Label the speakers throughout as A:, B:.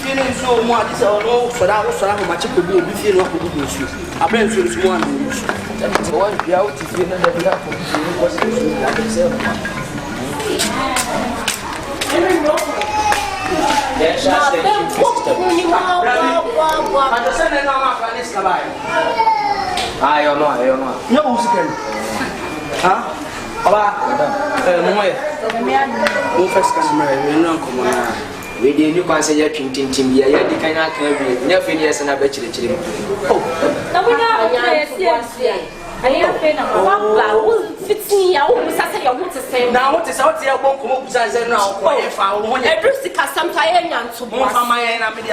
A: feeling so much so for that was much to do with you. I bring you this one. That's one out if you know that I don't know. No, huh? First customer, we didn't consider printing to be a year. You cannot carry nothing yes and I bet you the children. Oh, I have been a 15 hours. I say, I want to say now what is out there won't come up as I know. If I want to do some time to move from my enemy,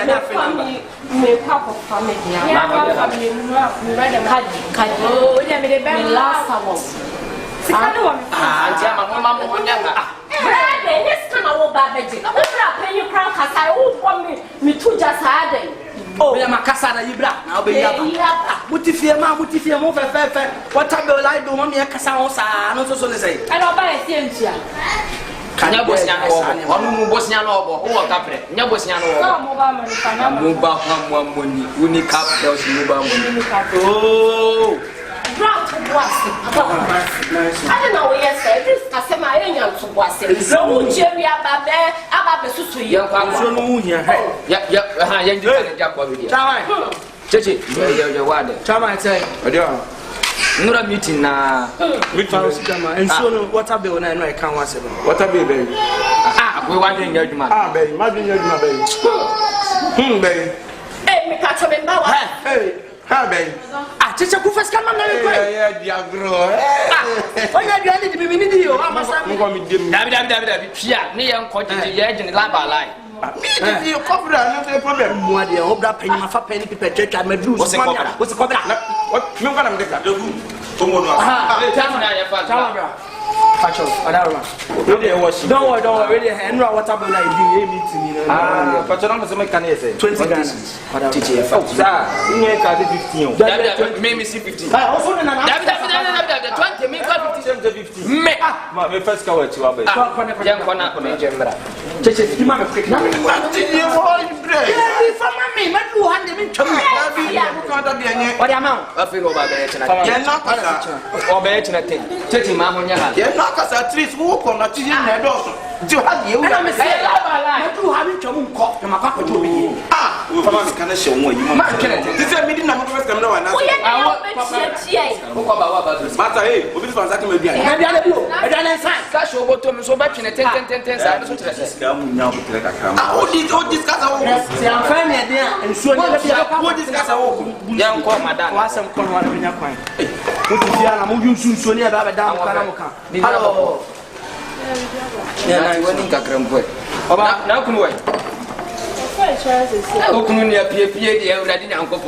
A: may pop of family. Last hours. This time I will buy it. I'm not paying crown because I want me to just add it. Oh, I'm a Cassada, you black. I'll be what if your mom, what if you're more fair? What time will I do on me a Cassanosa? Not so to say. I don't buy a ciencia. Can you was young or Bosnian or Capre? No Bosnian or Mubah, Unica, oh. I don't know what you said. This is my young to was it. So, Jerry, about the Susu, young you're Chama, say, not a meeting now. And so, what a bill and I can't was it. What a baby. Ah, we want to engage my baby. Imagine your baby. Baby. Hey, me catch him in Bower. Hey. How baby? Ah, just a good first come on. Yeah, grow. Why are you ready to be with you? I'm going to Pia, me and Cottage, the edge in the lava line. You cover another problem. What the old penny, my penny, people check out my blues. What's the cobra? What you want to make? Don't worry, and what about I do meeting? But you don't make an essay. 20 guns. Maybe 50. I also 20 me first go to our because at least walk on a TV and also to have you. I'm saying, I do having to cough to my papa to me. Ah, we can show you. This is a meeting. I'm not going to know. Master, hey, we will find that maybe I don't say. Cash over to me so much in a 10. What discuss our family and so what discuss our young madam. Was some corner in your point. What is the moving soon so near down Karamoka? Hello. Yeah, I went in Kakrampo. Now can wait. Opening a PA already now. What's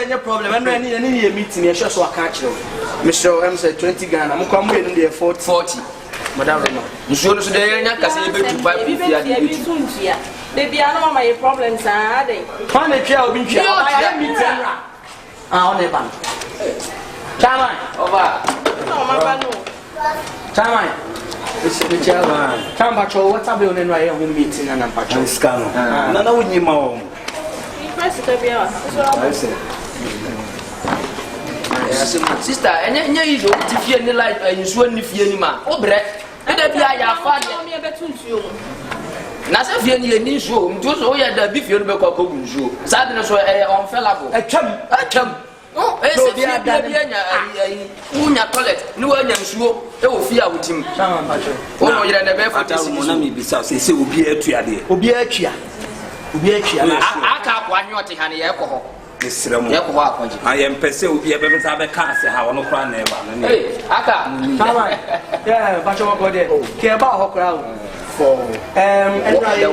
A: your problem? I'm ready to meeting. I just want to catch you. Mr. M said 20 Ghana. I'm coming in there 40. Madame, you should say, I can say, baby, I know my problems are they. Find a child, be here. I am meeting. Ah, on the bank. Chama, over. No, my banu. Chama, it's the chairman. Chama, what's up in right on meeting and I'm patching scam. No, we need more. Sister, and you don't fear the life and you swim if you man. Oh, bread. And I have father. Nasa fieni ni show, mtuzo oya da bi fieni be kwa kogu show. Sad na so on felabo. Acham. Oh, ese bia nya unya toilet. Ni wa nya nsuo e wo fi a wutim. Sama pacho. O no yire na be for this mo na mi bisa se obi atua de. Obi atua. Aka kwa nyote hane ye ko ho. Nisremu. Ye ko ho akwaji. Aye mpese obi e be msa be ka se ha wono kra na e ba na. Eh, aka. Sama. Yeah, pacho ko de. Ke ba ho kra o. The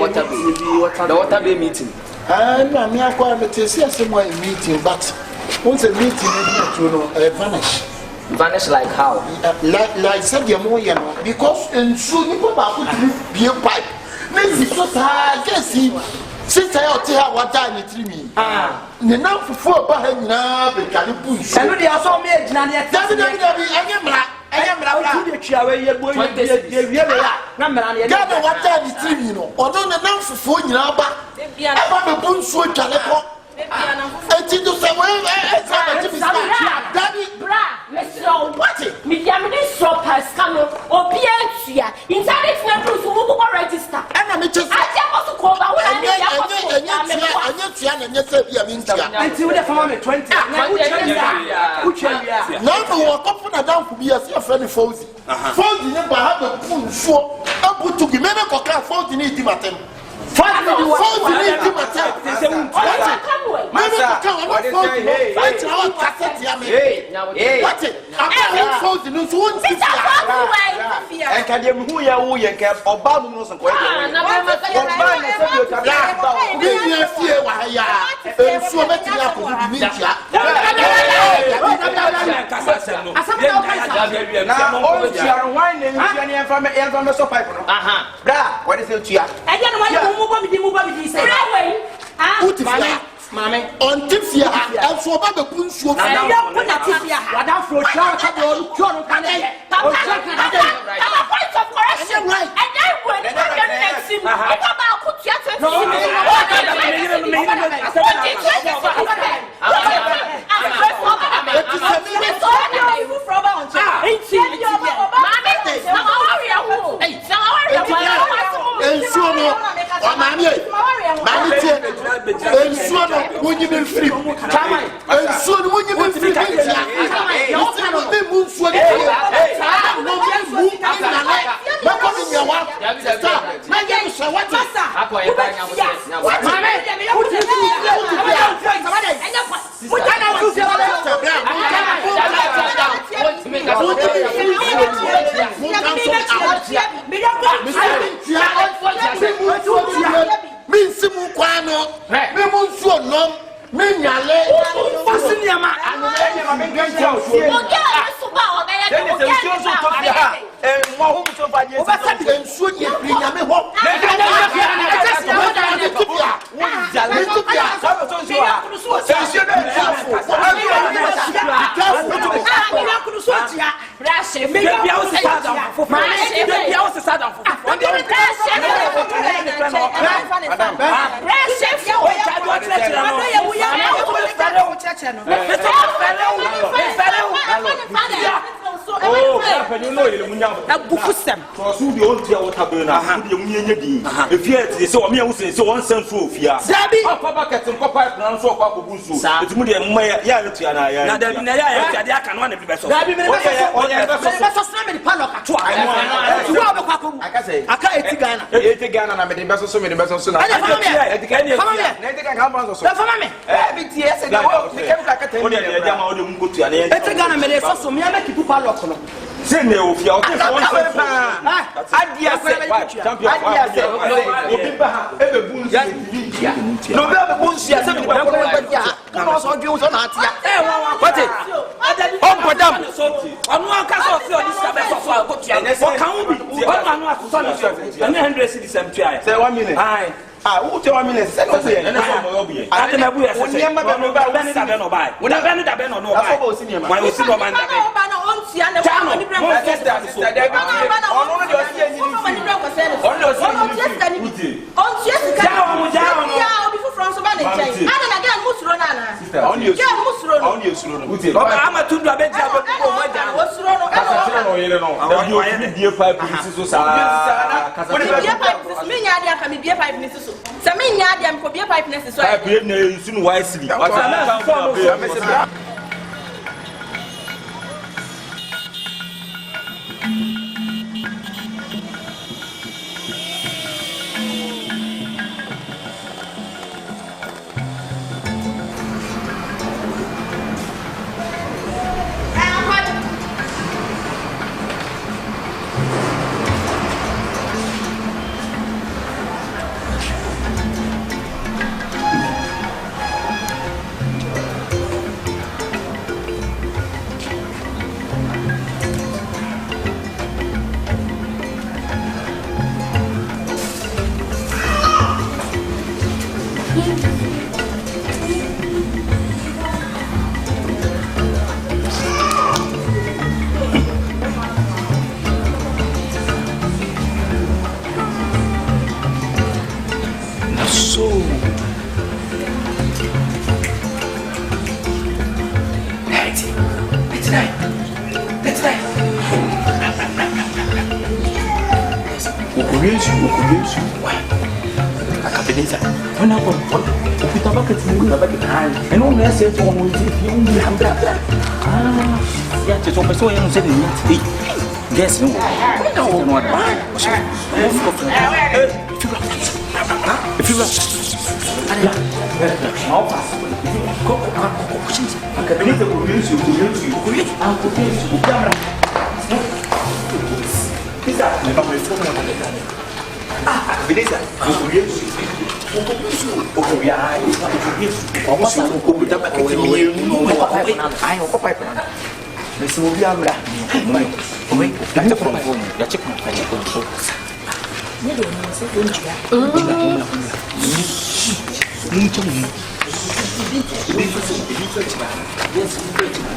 A: water bay meeting. No, me acquire the meeting, but once a meeting, vanish. Vanish like how? Like said your more, because and soon you put be a pipe. Maybe so I guess he since I tell her what time it me. Ah, now for 4 now, but can you push? And they are so made,
B: am not the chair. You're going to be Ghana, what time is TV? No, or don't announce the phone. You know, but I'm a boon so jaleco. And to say, Daddy, what it?
C: Me yamini so pascano or Pierre inside it's not to move register.
B: And I'm just
A: until the family 20.
B: Now, walk up and down for me as your friend Fozzy. Fozzy never have a full show. I'm going to give me a cocker for the need him.
C: Mammy,
B: on Tifia, and so about the Punsu, and I don't put a Tifia, what I'm for John Cannon, point of correction, right? And I went next him. I got about put yet. When you been free, and soon when you been free,
A: who tell me let's say no say na mo be I na bu yes say ma be no buy we da be no buy we da be no no buy why we see no man da be na on tia na mo ni bre mo sister da be ono no de o si enyi ni ono do si enyi ni on tia sika ya obi fu from so ba na jai ana na ga musuro na na sister on you ga musuro no on you suro no uti o ama tundu abeji abeku ko mo ja o suro no no yele no da bi o die 5 police so sa kasa bi 5 me nya dia ka me bie 5 ni so Sami nya dia mko bie pipe nesi so ai bie na sunu wisely what Akabenezer. When I come, if you have a bucket, you have a bucket. And only I said to one, you have that. Ah, yeah, it's almost so young, said it. Yes, no. No, what? If you Akabenezer will use you. I'll put you camera. Is that my phone? Akabenezer, will use you. Okay, we are. Almost a couple of I know Papa. Miss Mubiamra. Wait, that's a phone. That's a phone.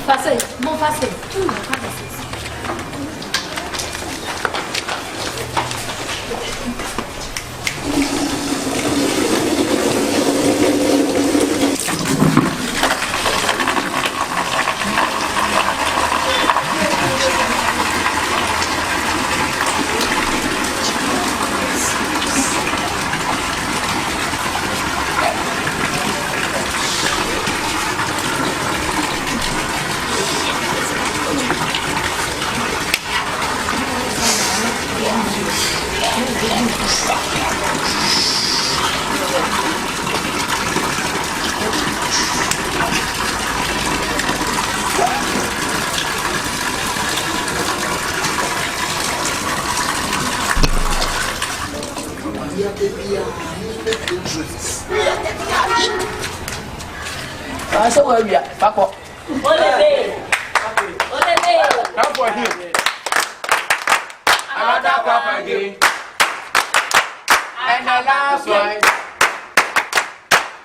C: Passei, bom passei.
A: I saw where we are. Papa.
C: Olele.
A: Come for him. Another papa again. And the last one.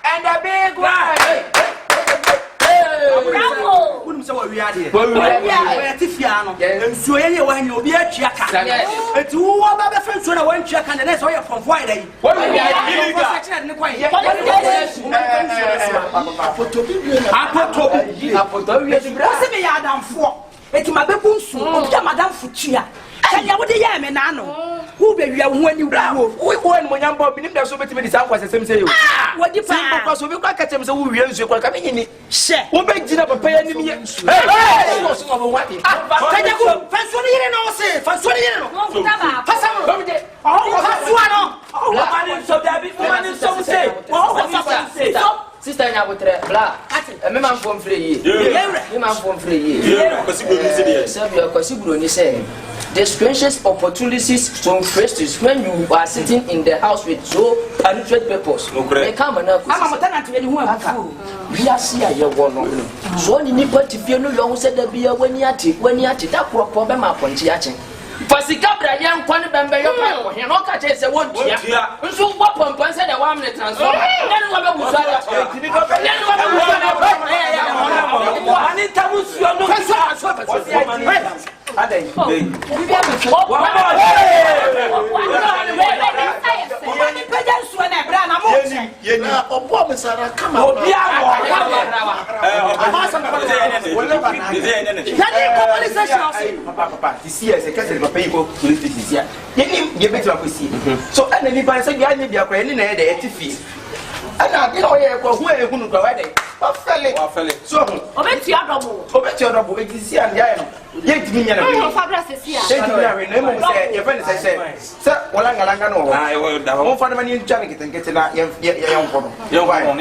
A: And the big one.
C: Bravo.
D: Wouldn't say what we are here.
A: We
D: are Tifiano. And so when you'll be a check. And two other friends when I went check and the next way from Friday.
A: What we are
D: it's my baboons, Madame Fuchia. And you would hear me now. Who be you when you go? We won when I'm Bob in the so many times as the same. What the plan? Because we got at them, so we use you coming in. Share. Who makes it up a pay enemy? Hey,
A: sister, I would blah. A man from free. You man from free. The strangest opportunities from first when you are sitting in the house with so penetrate purpose. They come and I'm a tenant to anyone. We are seeing your one. So, you need to feel no long said there be a when you are that problem upon Tiachin. Pasikabra young Quan Bamba, your papa, and all catches a one here. So, what Pompa said a 1 minute transformer. Then what was so, and anybody said, I need your friend in the fee. And I know who go away. So, obey your double, it is here and there. Yet, me and your friend says, Sir, well, I will down for the money in Janet and get a young woman. You're right. And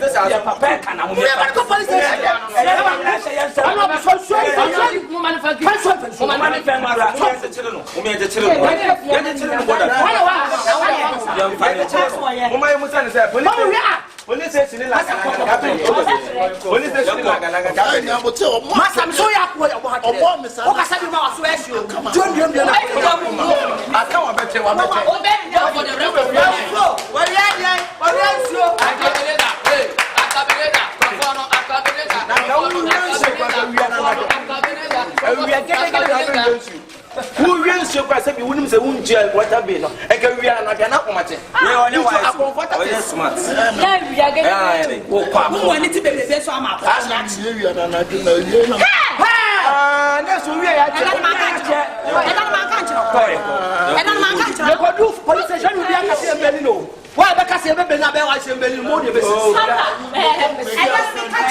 A: this is a papa, and I'm who really so you wouldn't say won't jail what I've been. I can be not much. We're smart. We are getting Ah, that's who we are.
D: And then my country. Police station will be a Casino. Why the Casino been a bell? I say, Belly Moody.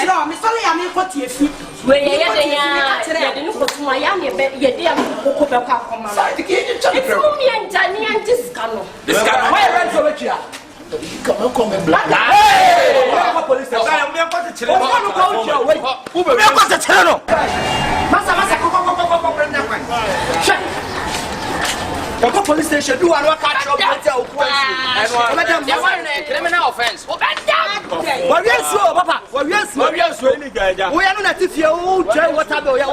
D: I'm sorry, I'm in 40 feet. Where you didn't put my young, you dear Coca Cola. It's only and Johnny and this canoe. This canoe, why ran for it? Come and black. Police station. I'm going to tell you. The police station do and catch up madam, you are a criminal offense. What yes, Papa? What yes, we are not if you whatever we are.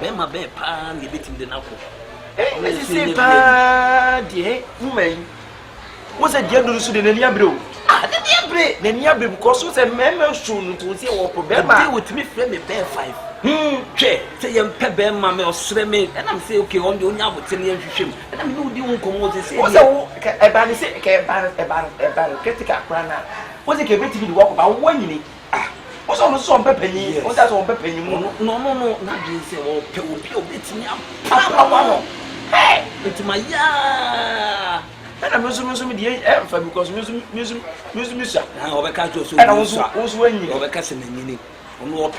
E: Bema be pan the bit in the napo. Woman. What's a gentleman to the Niabro? Ah, the Niabre, the Niabre, because what's a member soon to see what problem with me, friend, me bear 5. Say, young Pebble, mamma, or Sreme, and I'm saying, okay, on the Onyam with 10 years, and I'm no doing come to say, what's a ban, say, a critical crana. What's a great to walk about 1 minute? Ah, what's on the song Peppany? What's that on Peppany? No, not you say, oh, Pio, it's me. Hey, it's my ya. And I'm assuming the air because music. Now, I can't do so. And I was winning over Cassin and Mini. On no,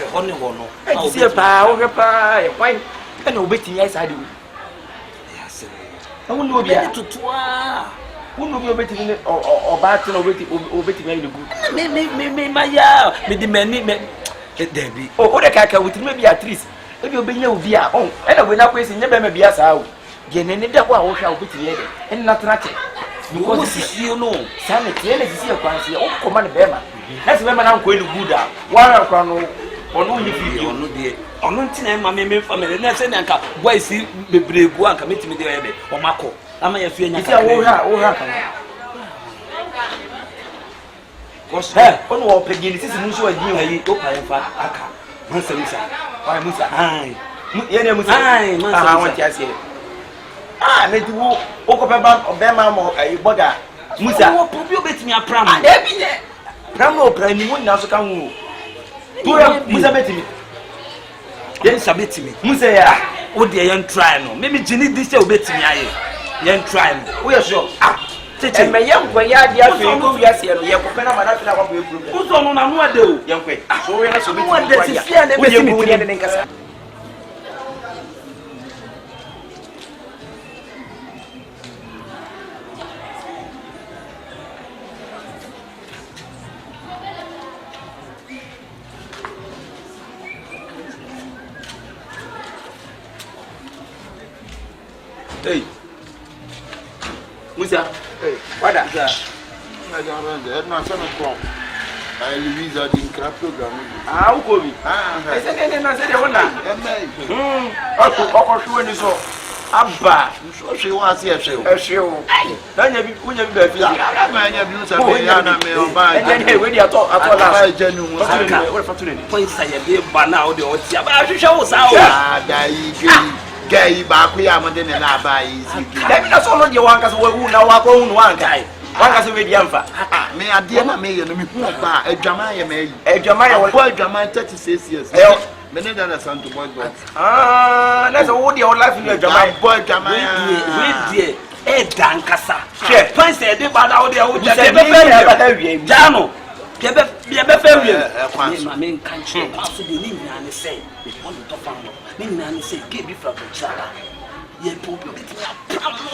E: I see a power pie, wine, and obeying as I do. Yes, I will not be able to twa. Who will be obeying or battle obeying the good? Me, my ya, me demand me, Debbie. Oh, the caca with maybe at least. If you'll be no via own, and I will not waste never be as out. Getting that one shall be together, and not nothing. Because this is you know, Sammy, clearly see a quantity of command Bema. That's when I'm going to Buddha. One crown or no, if you know, dear. On 19, my member family, and that's an anchor. Why see the brave one committing me there or Marco? Am I a fear? Because her, on all Peggy, this is Musso and you, I open Aka. Musa, why Musa? I want to say. Ah, let you walk about Obama or a bugger. Musa, what you bet me a pram? There be there. Pram or pram, you won't also come. Musa bet me. Then submit me. Musa, what the young trial. Maybe Jenny this will bet me. Young trial. We are sure. And my young boy, yes, you open up another way. Who's on one do, young way? So we are so one that is here and everything. Hey, Musa. Hey, what is that? I don't know. I Louisa the crap program. Ah, who go me? I said, I said, I want that. Abba.
B: She was here, she
E: show. Then you wouldn't be a few.
B: I'm a Diana may or buy.
E: And then when you talk about
B: last genuine,
E: what for today? Points I have by now, the old show us out.
B: Gay, but we are more than I buy easy.
E: That's all you want us who know our own one guy. One has a very young fa.
B: May I dear me and me buy a Jamaica may
E: a Jamaica
B: boy Jamaica 36 years. Many than a son to boy.
E: Ah, that's all your life in your Jamaica boy
B: Jamaica.
E: With dear, a dancasa. Point said about out there with the Jamo. I mean, country, also the name and say, if one to find me, say, give you from the child.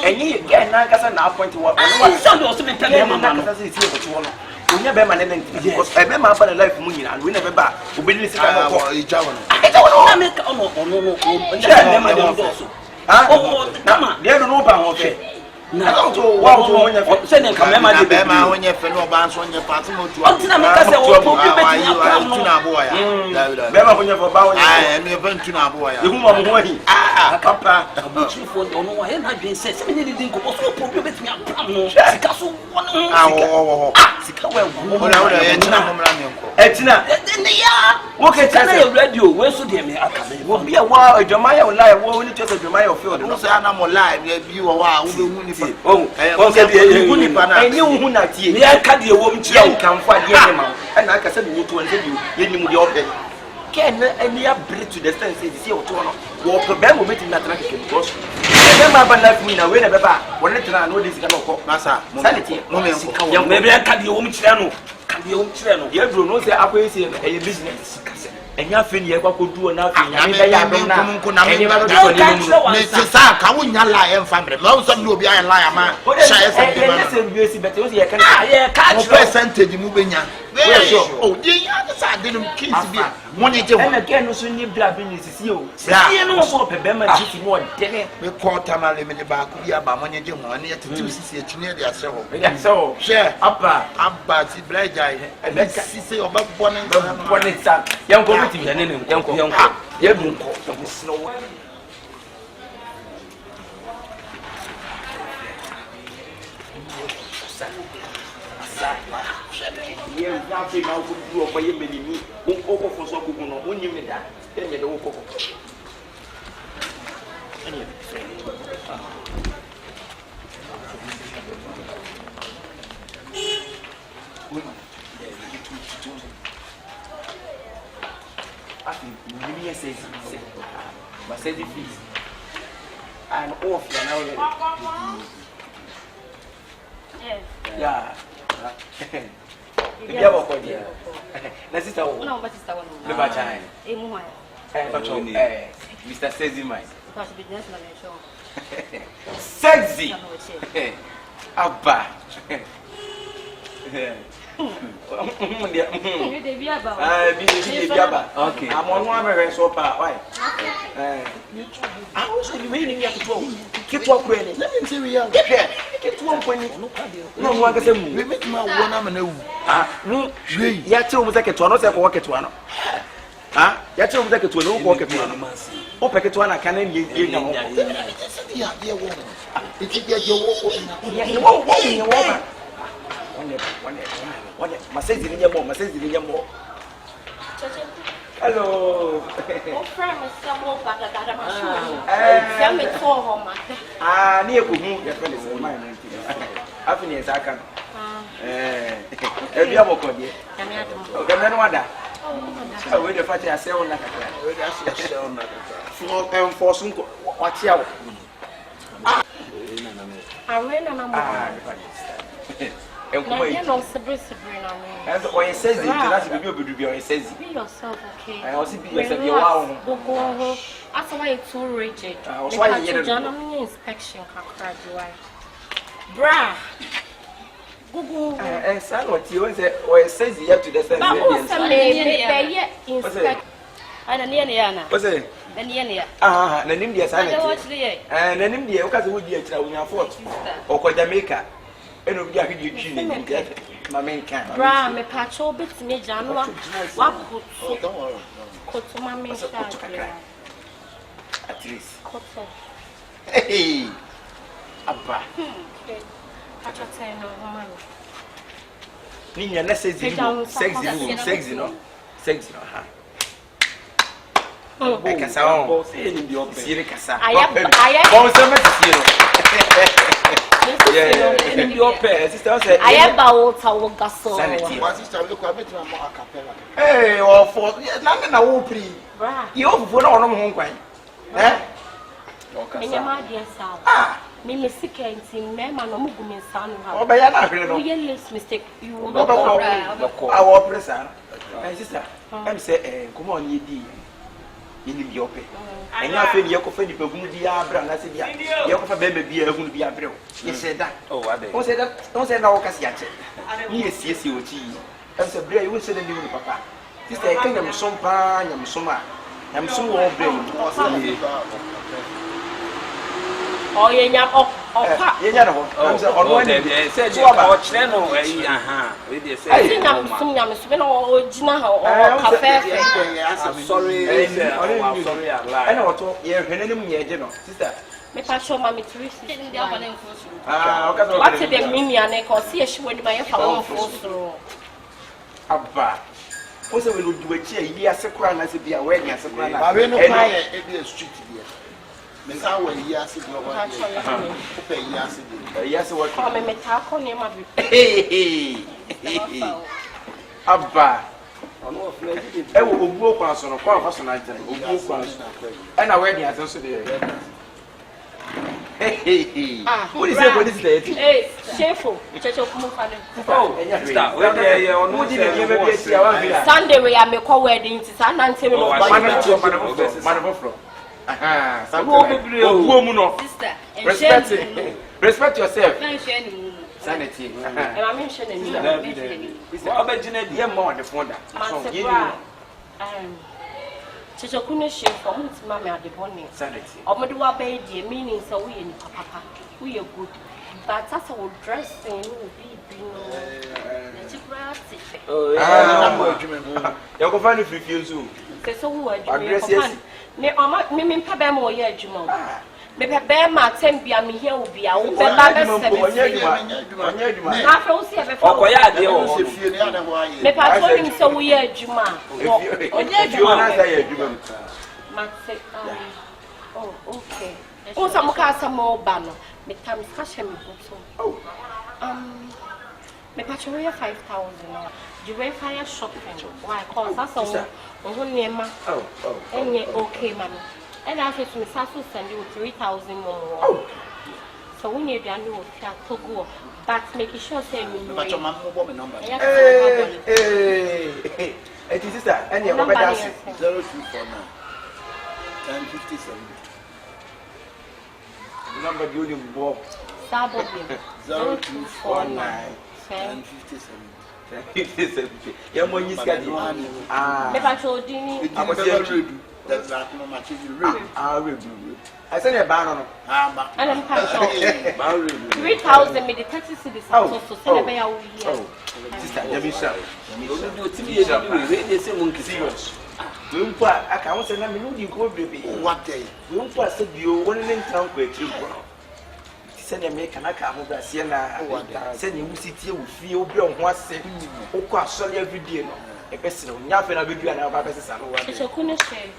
E: And you get Nankasa now point to what I sound also been telling him. We never managed because I remember my life money and we never back. We believe each other. I don't make oh, Nama, they don't know about it. I don't know what to send Kamema when you fell bounce on your party. Until I make us a when you're about I am even to Naboya. You want money? Ah, Papa, but you for no one had been said. Somebody didn't go also prohibit me. Castle one. Etina, what can I radio? Where should they make? Will be a while a Jamaica lie. What will you just a Jamaica field? No, I'm not alive. You are oh, I knew who not here. I can't be a woman to come find you. And like I said, you to you in the office. Can any upgrade to the stand? Say, see what you want. Walk a bamboo meeting that I can cross. Remember, life me now, whenever when I know this kind of cop, Massa, sanity, maybe I can't be a woman channel. Can be a woman channel. You have no say, I will say a business. And you have you could do nothing. I mean, I don't know. Lie and family. Most of you be a liar, man. Percentage moving. Oh, the other side didn't kiss me. Money and again, no soon need blood business. You know, so Pebema is more dead. We call Tamale in the back. We are by money to do see near their soul. So, share up, see, black guy, and let's see about one son. Young committee, and young snow. Yeah, nothing now would do for you, many who over for so good, when you made that, then you don't go. I think you say, but say the fees. I'm off now. Yeah. Yeah, what dear? Let's sit down. No, but it's the one. The Bachan. Mr. Sexy, my business manager. Sexy. Abba. Okay. I'm on one very so far. Why? I also waiting here to go. Keep walking. Let me see we are. Get one point. No one can say we make my one am no. No. Ya tell me that one say walk it one. Ah, ya tell me that one walk it one. O packet one can you know. It's your walk. One message in your mom, message in your mom. Hello. Friend, someone back at that. Ah, near whom your friend is mine. Happiness, I can. Every other code. Okay, then what? I will the fatty I say on that. For some what's your I ran on and no, and what he says, that's what says. Be yourself, okay? I also be yourself. Go. After why it's too rigid. I was why you general inspection. Bra. Go. And son, what you say, or it says you have to the same. Inspect. And Niana. What's it? The Niania. Ah, the India sign. And then India, because it would be a child in your fort or Jamaica. And we are going to my main camp. Bra, me patcho bit me Janua. What could to my main at least. Hey. Abba. Ninya na sexy no. Sexy no ha. Oh, kasa on. Say ni bi ope. Sire kasa.
C: Aya.
E: Bon se me sire no. Yeah, ni bi ope. Sister say.
C: Aya ba wo ta wo gaso.
B: Wa sister we ko abetuma mo acapella.
E: Eh, o for na wo pri.
C: Bra.
E: Ye o fufu na ono mo ho kwan.
C: Enya ma dia sa. Me sikenti me ma no mugu me nsa no ha.
E: Oba ya na hwere no.
C: You less mistake. You will
E: Oba ko. Awo presa. Eh sister, em say komo on yedi. Yini bi ope. Enya afi ni yakofa ni pagunu bi abra na se bia. Yakofa be be bi ahunu bi abrɛ. Ye say that. Oh, what dey. Don't say na wo kasi ache. Ni esiesie oti. Em say bra you say dem ni papa. Sister, e kan nyam som pa, nyam som a. Nyam som wo bra.
C: Oh, yenya opa.
E: Yenya no. Em say ono ni.
A: Say so about chere no aha. We dey say.
C: I think I'm some no original or cafe.
A: I'm sorry. I'm sorry I lie.
E: I know what ye hwene mu ye je no. Sister.
C: Me pa show mama Teresa.
E: Okay.
C: What the meaning and cause see she when my fa won for
E: Abba. What's the way you do a chair? You are secret na se bia we nya secret na.
B: Ba we no pa e be street there. Me sa we here se go over there. Ope here se there.
E: Yes what?
C: Come me ta ko ne ma bi.
E: Abba. Ono fle di. E wo obuo kwa so no kwa fa so na ntere. Obuo kwa so. E na we nya so there. What is it? What is it?
C: Hey, shameful. Checho kumufane.
E: Oh, sister. We dey ono dey
C: Sunday we are make wedding ti sa na ntemi no.
E: Manofro. Aha. Sister. Respect yourself. Sanity.
C: And I mention ni.
E: What about Gina? Dear more the phone.
C: Checho kunu shame for him to mama at the bonnet.
E: Sanity.
C: Omodu wa be die meaning so we ni papa. We are good. But as I will dress in be
E: oh, yeah. You go find if refuse you.
C: So who are you? Me papa mo ye adwuma. Me papa ma tem bia me here obi a wo be ba be 7. Na fa wo se be fa.
A: Okoya ade o.
C: Me pa to him so we ye adwuma. Onye adwuma. Ma se oh, okay. O sa mo ka sa mo ba no. Me tam ska she me go so. Me pa cho 5,000. You will fire shopping. Why? Cause that's all. Oh. Enye okay, man. And after me sasu send you 3,000 more. So we need to do to go. But make sure say me.
B: But your mom will be number.
E: Hey. It is sister. And you over that
B: 0249 1057.
E: Number you Bob.
C: Sabo
B: 0249 1057.
E: Yeah, when you schedule.
C: Me pa cho dini.
B: That's that no much you
E: I send a ban on.
C: And I'm pa cho 3,000 me the taxi cities so send be ya we here.
E: Sister, let me show.
A: You do TV they say monkey serious.
E: We mpo aka won say na me no di ko bebe.
B: What day?
E: We mpo ase bio won ne ntan ko akiri ko. Send a make an aka ho bra se na send you city wo fie wo bre ho ase. Wo ko asori every day no. E pese no nya fe na be dua na ba pese sa no wa.
C: Checho kunu share.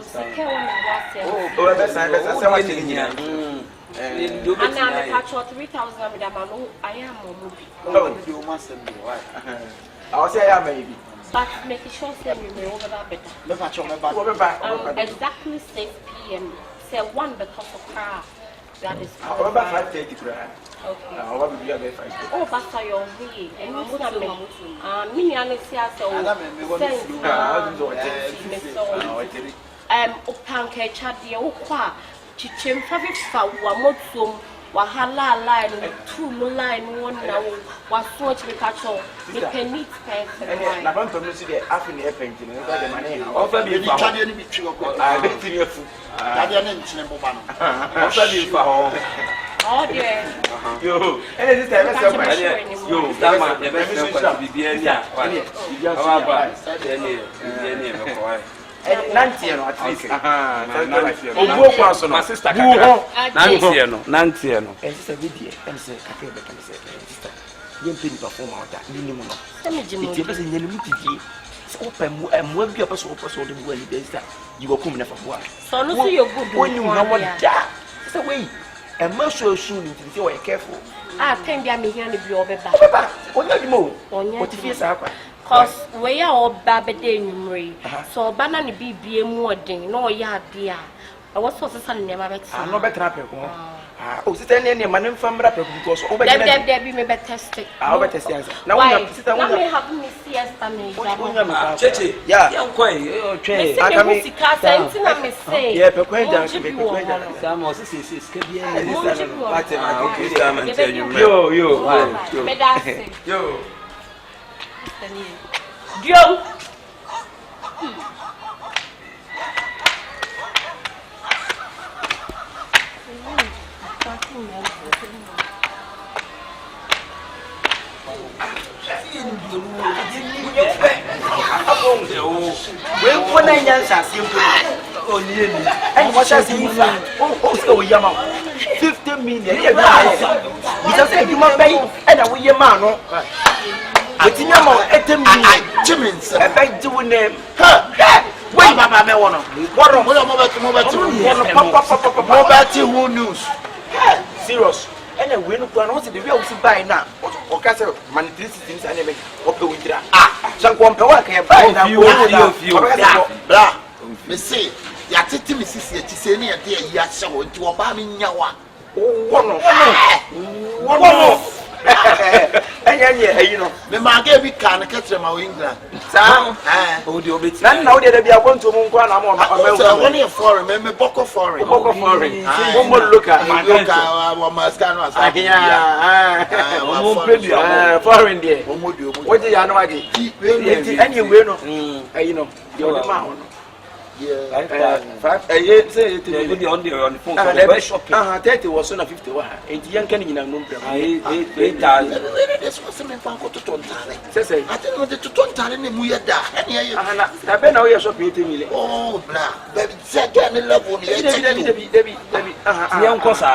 C: Second one was
E: Oh, besa se wa nyina.
C: And now me catch 3,000 with am no I am movie.
B: Oh, you must send me why?
E: I was say I maybe.
C: But make sure say we may over that better.
B: Look at your back.
C: Exactly 6 p.m. Say 1 because of car. That is
E: Over 5:30 cry.
C: okay.
E: What will be your 5:30?
C: Oh, Pastor, you're here. And you put me. Me and see us. Opanke chadi okwa. Chichem fa wa motum. Wahala line, 2 line, 1 now. Was so much we catch all. You can meet person.
E: And I want to see the afternoon painting. The money.
B: Offer me a Canadian between
E: I bet you.
B: Canadian Chinabobano.
E: Offer me for
C: oh, dear.
E: Yo, and this time, yo, that man, the best be here. Nanti no at least.
A: Obuo kwa so no. My sister kaka. Nanti no.
E: Sister video and say kaka be can say sister. Yen pin perform out that ni mu no. It be say nyani mu tiji. So pemu emu bi opa so de bu ali sister. You go come na fa boa.
C: So no so you good.
E: When you know what da. So wait. And most so soon you say we careful.
C: Time bia me here na bi obeba.
E: Obeba. Onya di mo. What if you say akwa?
C: Cause we are all babede numri. So banana be more ding, no ya dear. I was so son never better.
E: I'm not better. Oh, sit any man from rapper because over there be me better test it. I'll better say. Now I have me siesta me. Cheche, yeah, I'm quite train. I can make a say. Yeah, but quite down to make a some of this could be yo.
C: Yo.
E: When I answer simple, and what I say, oh, Yama 50 million. Because if you want pay, and I will your man. I think I'm on 80 million. Jimmins, I beg to name. Wait, Mama, I want to mobile news. Serious. And then we look on the real buy now. Or castle, monetary things and everything. Open with that. Some one power can buy now. You blah. Me say, Yatiti Mrs. Yatisani and dear Yasho to Obama in Yawa. One. And you know, the market we can't catch them out England. Sam, oh, the obit. Now there be a one to Munguan. I'm only a foreign, remember Boko foreign. Boko foreign. One more look at my look at Mascano. Foreign there. What do you know? Anyway, no, you know, you're the man. Yeah, 5 say it on the phone. 30 was on 51. 80 young can in a room. This was something from Cotontale. Says, I don't know the Tontale in Muyada. I've been out here shopping. Oh, black, baby, second level. Debbie, young Cosa.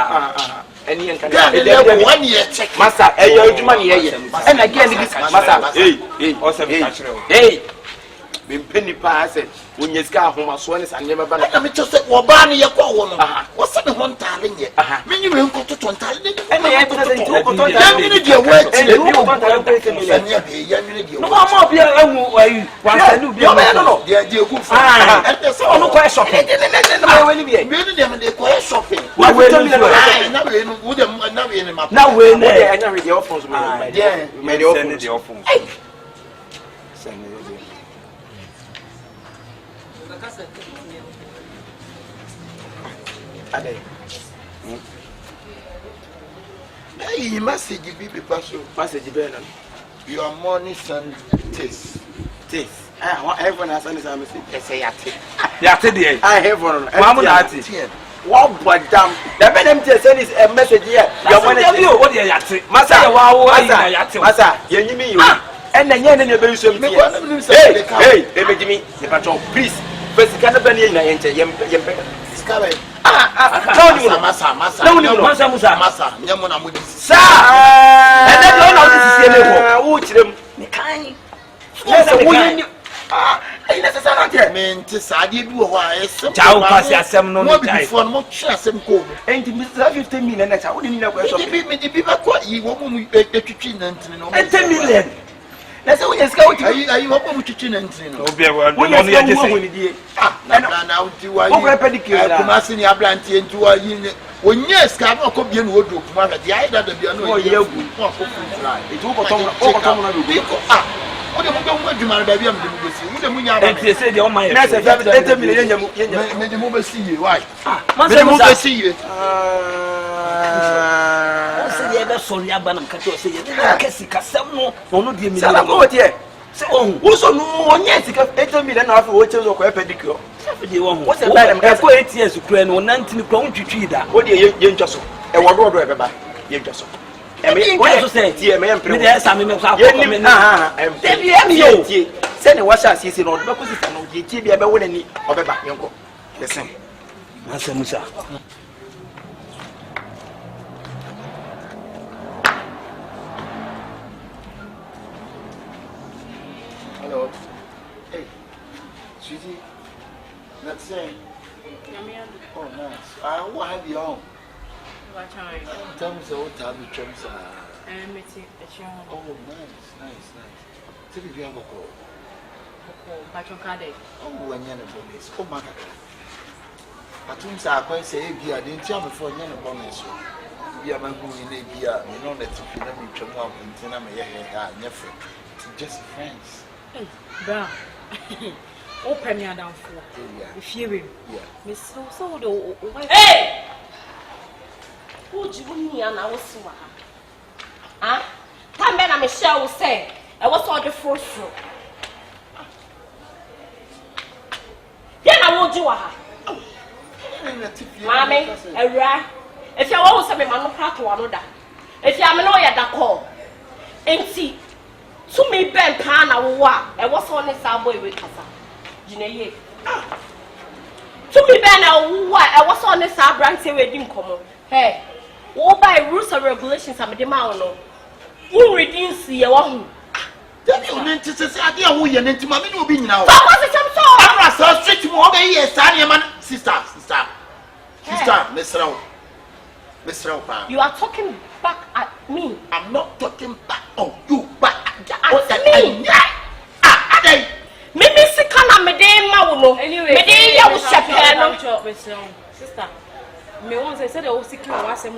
E: And you can 1 year check. Master, a money. And again, this Master, hey, been penny pass it. When you scar home as well as I never been. I just said, Wabani, your call. What's the one talent yet? When you will go to Tontal, and I have to your words. No more beer. I don't know. They're good. And there's no question. I will be them the question. What will you do? Now, when I know the offers, yeah, made the offers. Send it. Hey, message be passo. Message be your money son taste. Everyone has any message. They say yate. I have one. What but damn. The men send is a message here. Your money. What you yate? Masa, you mean you? And then you very soon. Hey, Jimmy, the patrol, please. First, can I be in a discovery? Massa. Yamuna Mudi. Sir, and then one of this is a watch them. I mean, to Sadi, you are Chow Passia, some no before much as some cold. And to Mr. 15 million, I wouldn't know where people quite you won't be a kitchen and 10 million. That's how you go. Are you open with kitchen and when you only now to a pedicure, Masini Ablanti and to a unit. When yes, can not copy and would do the idea that you are no year. It will come on people. What do you want, baby? I'm going to say, the my made the movie see you. Why? Must see you. Sonia Banam Cato say, Cassamo, or no, dear, so, who's on one yet? 8 million of watches or pedicure. What's the matter? I've got 8 years to plan or 19 pound to treat that. What do you just a wardrobe, everybody? You just what you say? Dear, me and
A: Me there some me so
E: me send a washer season on because it's no GTB about winning or back yonko. Listen, Master Musa.
B: Hello. Hey, sweetie. Let's say. Oh, nice. What have you on? Tell me so. Tell me, Trumps. Oh, nice. Tell me if you have a call. Oh, when you're a bonus. Oh, my God. I think I quite say, I didn't tell me for a bonus. We are my who in a beer. You know that if you let me come out and tell me, yeah, just friends.
D: Bra. Open your down for. If you will. Miss so do. Hey! Who do you mean? I was so. Ah? Come Michelle say. I was all the first row. Then I won't do her. Mammy, a rare. If you always have a man to another. If you am a lawyer that call. And see. To me, Ben Pan, I was on this boy with Casa. Jinaye. To me, Ben, I was on this branch we didn't come. Hey, all by rules and regulations, I'm a demand. Who redeems the one?
B: Then you need to say, I dear, we are into my will be now.
D: What was it? I'm
B: so straight to more than yes, man. Sister, Miss Rao.
C: You are talking back at me.
B: I'm not talking back on you, but
C: at me.
D: Maybe she can't make them out. Anyway, I was sister. Me once I said I was sick. I was saying,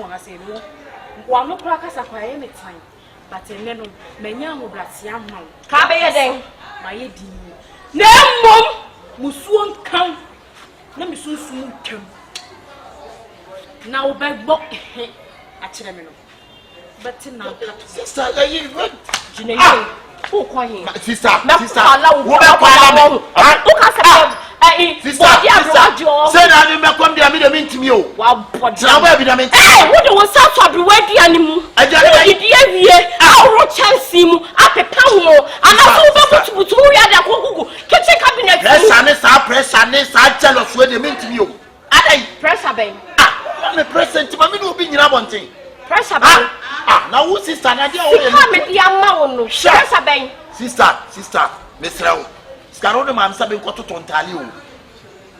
D: one no crackers are quite any time. But then, many young blacks young man.
C: Cabe
D: my dear. No, mom, Musuon come. Let me soon come. Now, by book, actually, but now,
B: sister,
C: who calling?
B: Sister, say that you may come there, mean to me.
C: Wow, what
B: do you
C: want to be ready anymore? I did our chance him up a pound, and I was to the kitchen cabinet.
B: Press I tell us where they mean to you. I
C: press a bang.
B: I'm a present to my middle being one thing.
C: Press a bang.
B: Now, who sister, I
C: press a bang.
B: Sister, Miss Rao. Scarona man sabi ko to tontali o.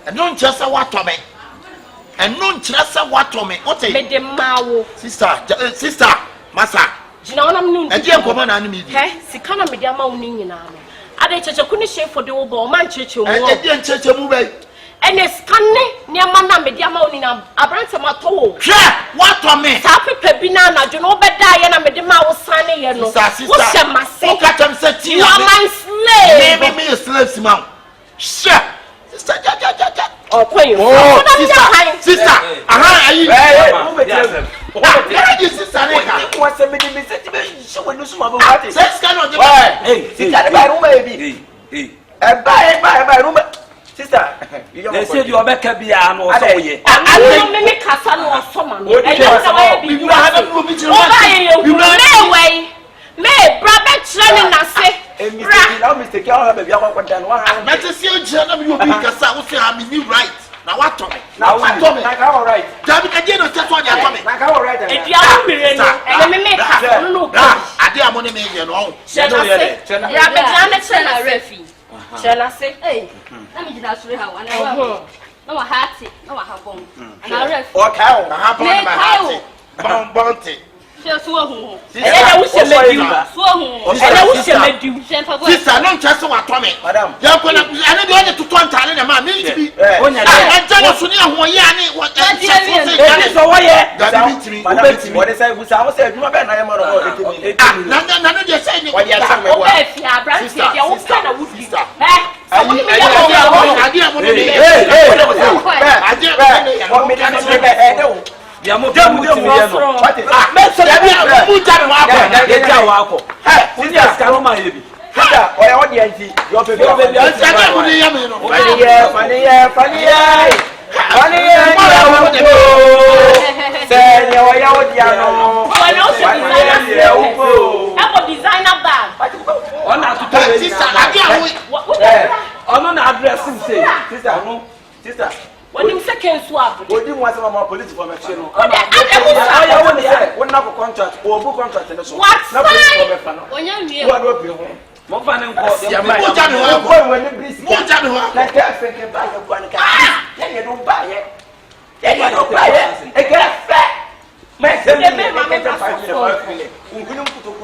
B: Eno nkyesa watome. Eno nkyesa watome. Ote.
C: Me de mawo.
B: Sister, masa.
C: Jina wona mnu.
B: E die nkoma na anime di.
C: He, sika na me de amawo ni nyina no. Ade cheche kuni she for the obo man cheche mu.
B: E die ncheche mu bai.
C: Ene scanne ni amana me de amawo ni na abrante mato wo.
B: Hwe, watome.
C: Sa pepa bi na anadwo no obeda ye na me de mawo sane ye no. Wo she mase.
B: O ka tem se ti.
C: You are my slave.
B: Me slave Simon. She. Sister, ja.
C: Oh, queen.
B: Oh, sister. Aha, ayi. Hey, sister, neka.
E: What's the minimum set to show when you swim about it?
B: Sex cannot.
E: Hey, sister, by room, baby. Hey. By room. Sister,
A: they said you are back at the arm or so.
C: I don't make a son or someone. Me, brother, training us say.
E: Mr. Carl, baby, I want to one.
B: Let us see a gentleman you because I will say I'm in right. Now what Tommy?
E: Now what Tommy? Like all right.
B: David again, that's what you're coming.
E: Like all right.
C: If you are really, and me make a no.
B: I did money make you know.
C: Shall I say, hey,
F: let me just show how I know. No, I had it. No, I have one. And I read.
B: Or cow, I have one. Bounty.
F: Just one.
C: And I wish I made you. And I wish I made you.
B: Sister, no just what Tommy. Madam, you're going to to 20 and a man needs to be.
C: I
B: tell you, Yanni, what
E: is so why? What is I was saying, you are better. I am
B: none of you saying what you are saying.
C: If you are brand, you kind of would be.
E: was a police formation. What not contract or book contract in the soul? What? Not for me. What will be home? More fun and cause your boy when the breeze. More than one. Like I think about your one. Then you don't buy it. Then you don't buy it. I get fat. My son,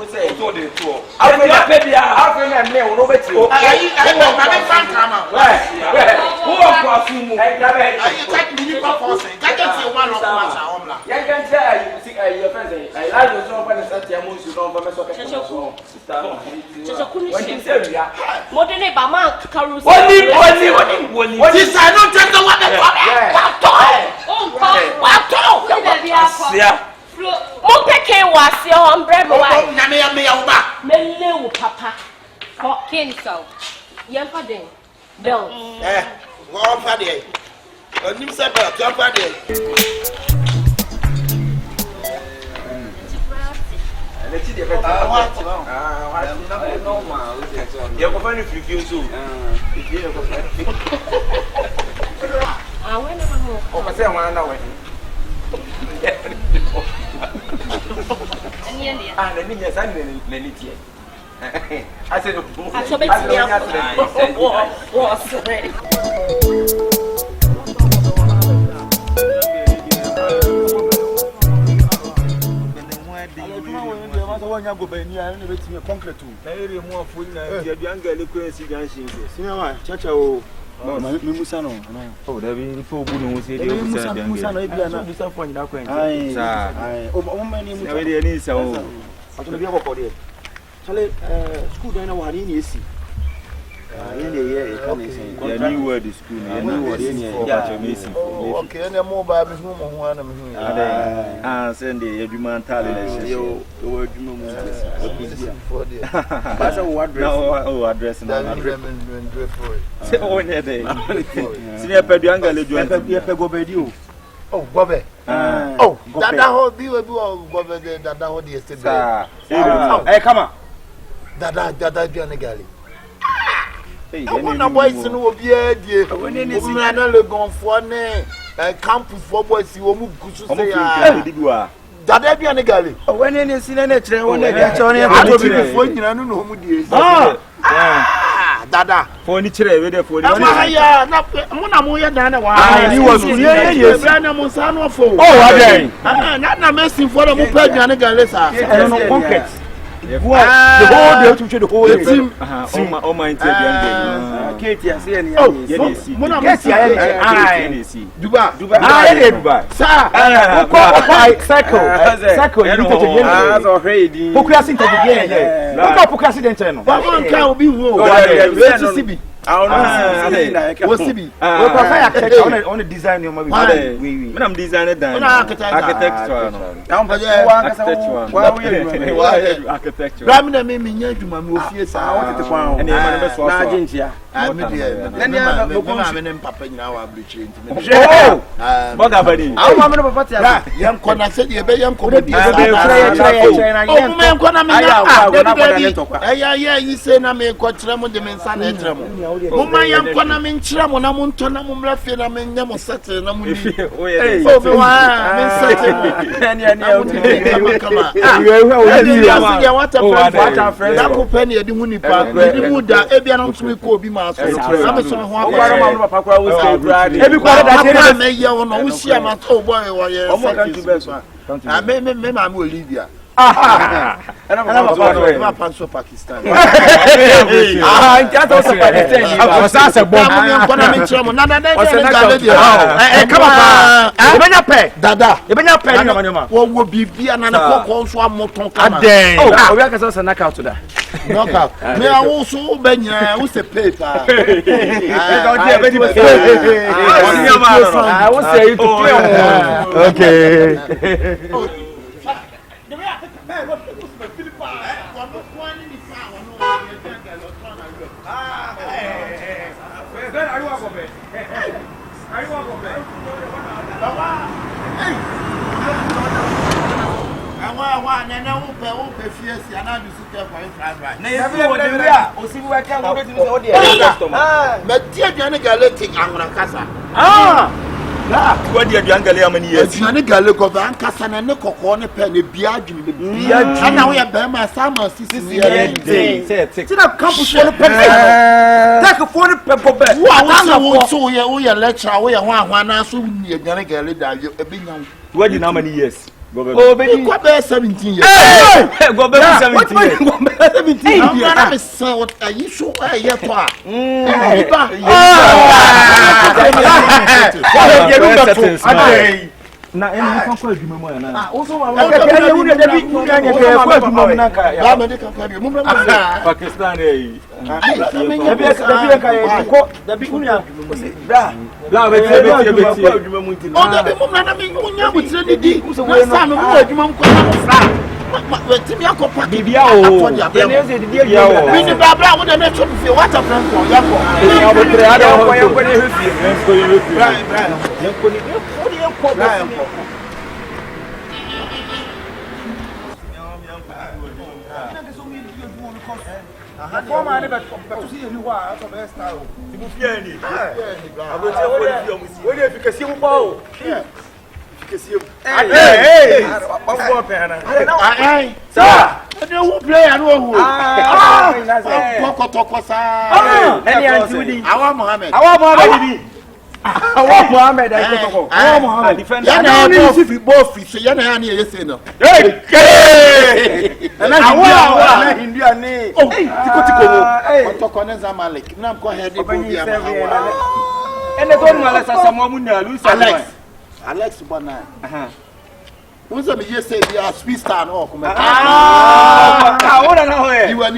E: say, told the tour. I will not pay the half and mail over to you. I want my fan come out. Who are crossing? I can't be forcing. I can't see one of my. I can tell you, see, your friends. I like the song when I said, you don't have a soccer. What you say, more than a Bama Caruso. What is I don't tell the one that
C: Mopeke was your umbrella. Mele papa. King so. Young Paddy. Bill.
B: Well, Paddy. A new set of your Paddy.
E: You're going to refuse you.
C: I went home.
E: I say, one hour. I said,
G: Musano. Oh, there be before Buno say Musano Ibiana for you. I oh, many Musano. So, I can be a walk there. Charlie, school dinner one in you see. The new word is school. The new word is
B: okay, and the mobile is one.
G: Ah, send the everyman talent. You word for the address. Oh, yeah, they see a Peduanga go bed you.
B: Oh, Bobby. Oh, that whole view of Bobby, that whole yesterday.
G: Hey, come on.
B: That be on the galley. I want a boy to know be a dear. When any sinner gone for a camp for boys, you will move to say, that be on the galley.
G: When any sinner, when they
B: get on it, I don't know who it is. Dada.
G: Furniture, ready for
B: the Mona Dana. He was yes, Musano for. Oh, not messing for the Muped Galesa.
G: I don't know, pockets. The whole day to the whole team. Oh, my Katie, I see any. Oh, yes, Dubai. Sir, cycle, you know, already. Procrasting to the game. Look up procrasting channel. One can be wrong. What's it? On the design of my I'm designing architecture. Architecture. Ramina made me near to my movies. I wanted to find an and Papa now. I'll be changed. I want to young Connor said you're very young. Yeah, you say, I may quite tremble the men's Mama yam kwana minchira mo na munto na mumra fe na mennya mo sate na muni. Oh be wa men sate mo. Kama. Ya wata friend. Ya ko pe na edi hu nipa. Edi mu da e bia na ntumi ko obi ma so. Am so ho akwa ma papa kwa wo say brad. E bi kwa da tere na ye wo no wo sia ma to boy wo ye. Omo kan tu be so. Me ma mo Olivia. And I'm Panso Pakistan. Just also Pakistan. I was asked a bomb. I'm going to make sure. Come on. Dada. You been up paying your what would be another also a motor. Oh, we are also knock out to that. Knock out. May I also been who's the paper? I will say okay.
E: What the Angale how many years?
G: You gale go van kasa na ne kokko ne pe ne bia adwene bia ana wo ya be ma sama sisi
E: say
D: See that campus for the person. Take a phone pepper bed.
G: Wo ya lecture wo ya ho na so ni gane gale da e be nyam.
E: What the how many years?
G: Oh, baby, go be 17 years.
E: Hey, go be 17 years.
G: Go be 17 years. I'm gonna say what are you so here for?
E: Na ene kan kwa adwuma mo na.
G: Also
E: Pakistan Mohammed, Mohammed, defender.
G: Alex Bona. What's up? You say you are sweet star no? Come on. You are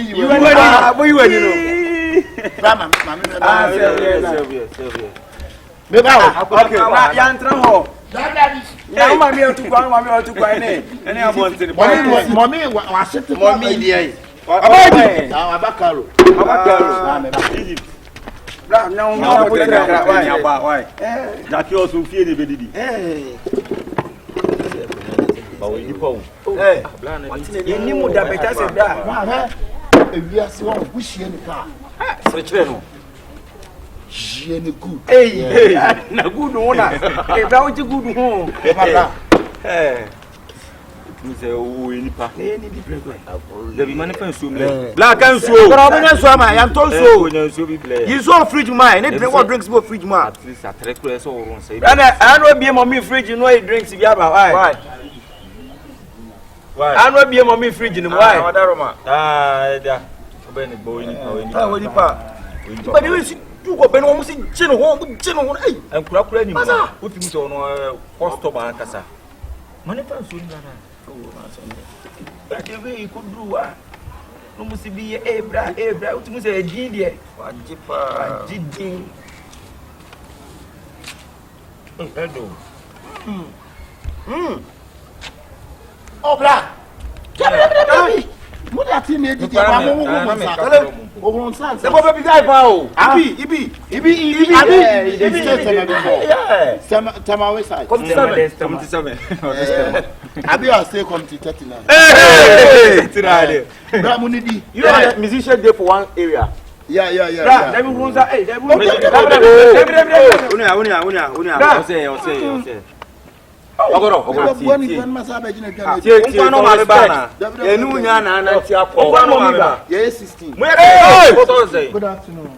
G: good. Hey, na good one. Hey, that good home. Hey. You say oh any pa. Any different way. The man can so me. Black and so. But I so am I am told so. You so fridge mine. Any drink what drinks more fridge man. At least a 3 crores or won't say. And I know be mommy fridge you know he drinks if you have why? Why? I know be mommy fridge in why? Da. Obey boy ni pa. What you pa? But you you go ben almost in chino hey. And kura ni mo. What you so no customer kasa. Money fan so na. But the way you could do no must be ebra what you say gin there. Wajipa gin. Hello. Oh bra. Come. Mo da ti me didi wa mo Ogun san. Se bo be guy pa o. Ibi. Tama we side. 77. Abi I say come to 39. Hey! 39. Bra munidi. You are musician there for one area. Yeah. Bra, dem won say, hey, dem won. Unia. Say. Ogoro. No ma ba na. Enu nya na ti apo. No ma ba. Yes 16. Good afternoon.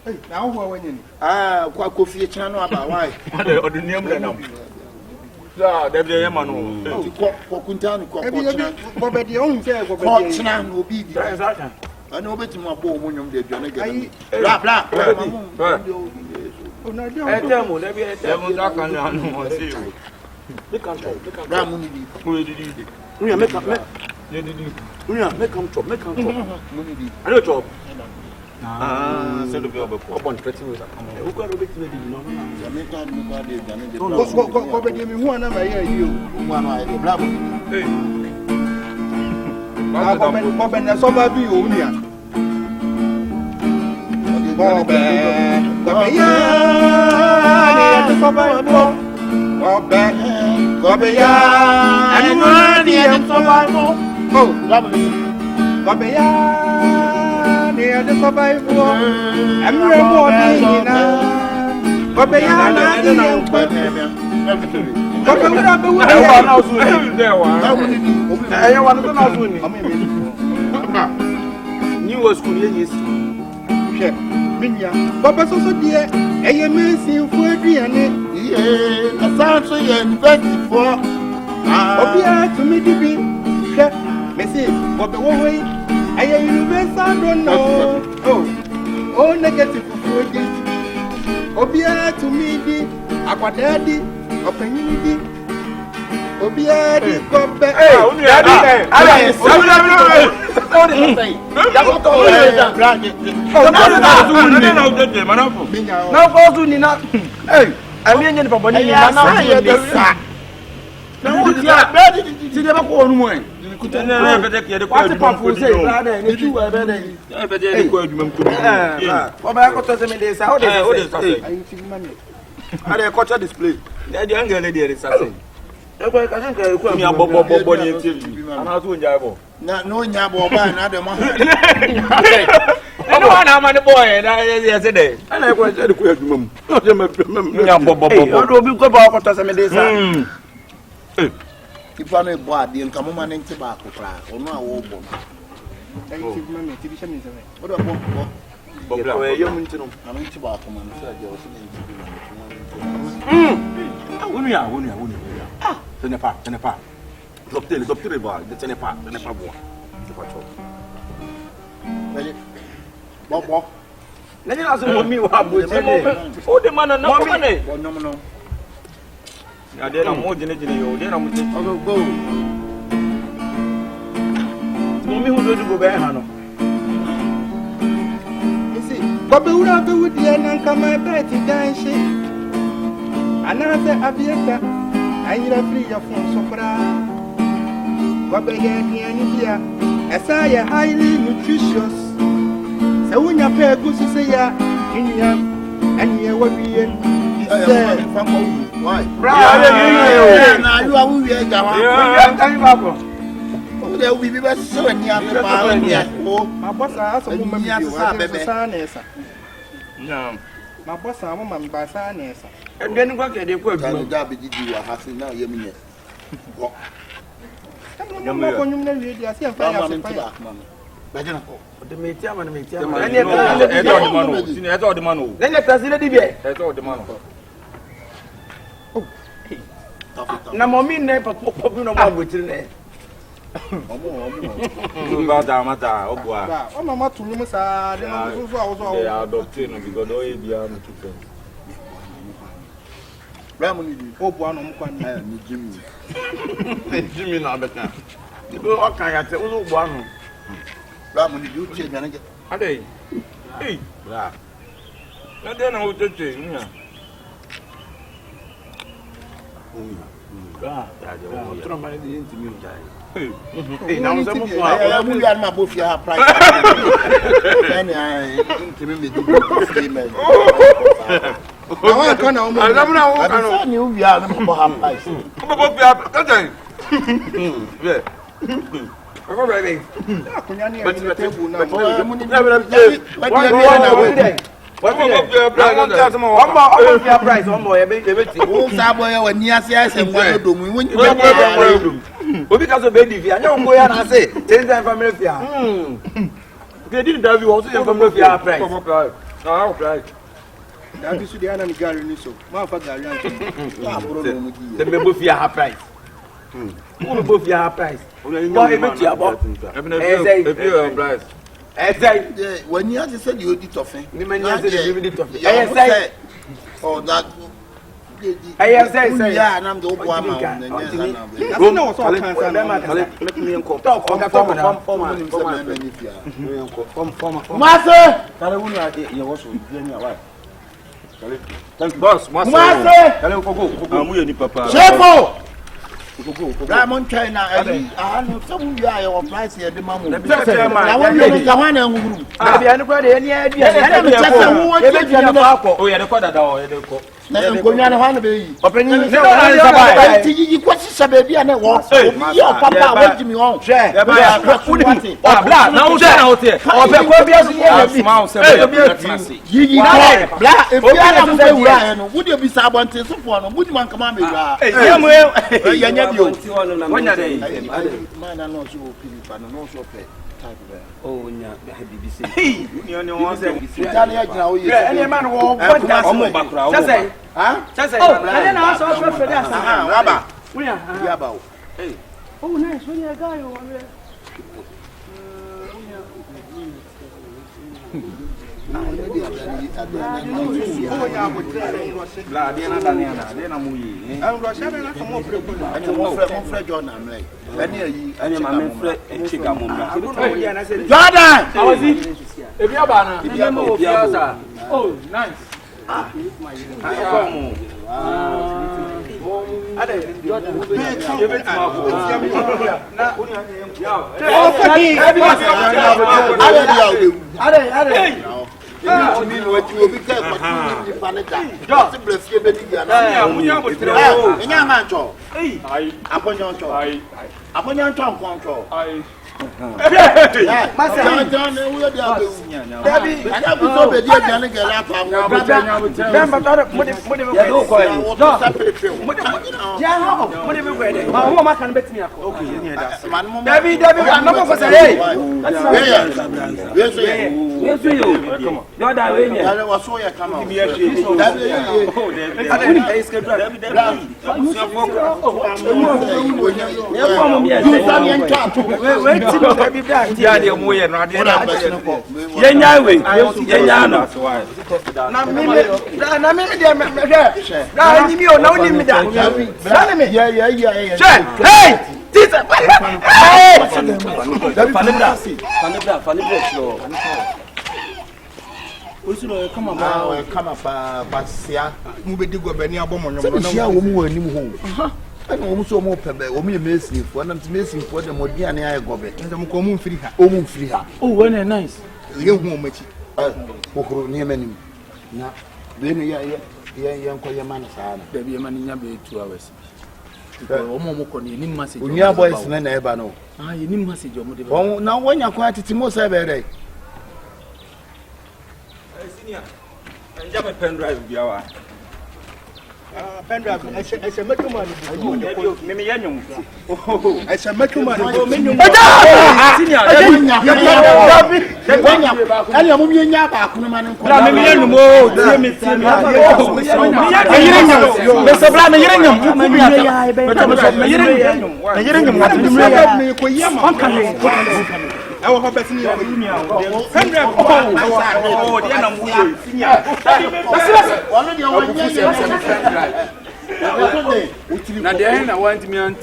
G: Hey, now who are when? Kwa Kofi China no aba why? Oduniam le nam. Da de yema no. Ko kuntan ko China. Bobe de on say ko be China no bi di. Exactly. Ani obetim abo mo nyom de aduane ga. Bla. Etemo na bi etemo da kan na no mo say o. Make am chop. Bra mo ni di. Mo di. Unya make am. Unya make am chop. Mo ni di. I no chop. Send up your upon 30 minutes. Who got a bit ready? No, go back to me. One of my you. One of my blab. Hey, Bob and some of you. Near the survival, I'm more Papa so dear, I am missing for Adriane. Yeah, a sound so you're invested for. Obia to me to be. Missy, but the way I am universal, I don't know. Oh, negative for it. Obia to me, the Aquadaddy, opportunity. Obia, the Cobbe. No, Yabo, another man.
E: I don't want to have boy yesterday. And I was at the quick room. Not a Bobo. Be good about us.
G: If I may buy the income man in tobacco crack or no old bomb. Thank you, Mammy. What about Bob? You're in tobacco man.
E: Tenepa. Doctor, the Tenepa boy.
G: Bob,
E: let me ask me what oh, the man, no money.
G: No.
E: I didn't more than you. Then I'm
G: go.
E: Mommy, who does go back?
G: You see, Bobby would have been with the end and come my bed to dance. Another aviator, I need a free of phone so far. Bobby had the end as I am highly nutritious. So when you pay good to say, and you will be in. Why? Now you are with there will be so my boss has a woman.
E: No,
G: my boss, a woman by Sanessa.
E: And then what can they put?
G: Now you mean
E: the media, the man. Then let us the man. Na mommy never pop no more with it. Mata, oh,
G: Mamma to Lumus are
E: doctrine because they are to
G: Ramon, oh, one
E: Jimmy, not better. What can I tell you? One
G: Ramon, you change manager.
E: are they? Hey, not then I will tell you. Now, some of my both your price. And I intimate the I can't know. You are the price. One more, because of baby, I don't go and say, 10 times family. They didn't have you also from the price. No, right. That is the enemy gallery. So, my father, the member of your price. Who both your price? When you have said you did toffee, oh, that I have said, yeah, and I'm the old one. Ramon China, I know some you are your price here, the mamma. I want you to come on. I have anybody any idea. Oh, yeah, the quarter.
G: Na nkonya na hwan be.
E: Openyi
G: ne ba ti yi kwasi sababi ana wo. Obi yo papa wa jimi won. Hwe.
E: Bla, na wo na wo te. Ope ko bia so ye bi.
G: Yi na bla e fi ana mo be wura no. Wo de bi sa abonte so fo no. Wo di man kama me wura.
E: Ye mo
G: ye nya bi o.
E: Wonya dey.
G: Man na no so opini pa no so pe.
E: Oh, nya BBC. Hey, ni won say.
G: Tani ya jina o ye.
E: Any man wo bota omo bakura wo. Say.
G: Ha?
E: Say.
D: Oh, and na so so dey asa.
G: Ah, waba.
D: Wuya.
G: Ya ba o.
E: Hey.
D: Oh, nice. When you guy o.
E: Bla, dia na muyi.
G: An ro sha na kamo fre ko. Mo fre Jordan amle. Ani
E: ma me fre chiga mo bla.
G: Jordan!
A: Awazi. Ebi aba na. Ebi mo obi asa. Oh, nice.
E: Como?
G: Come up, Basia. Move it to go Benny Abomon. I know so more pebe, or me missing for them to missing for the Modiana I go back. And I'm coming free her. Oh, free her. Oh, when nice. You won't make it. Near many. Now, then, young call man, baby, a man in your 2 hours. Your boys, and I never know. Ah, you need message your motive. Oh, now when you're quiet, it's most every day.
E: And jam a pen drive be our pen drive. I said, make you money. Maybe Yanum. Oh, I said, make you money. I will have been here.
A: Now the end I want me on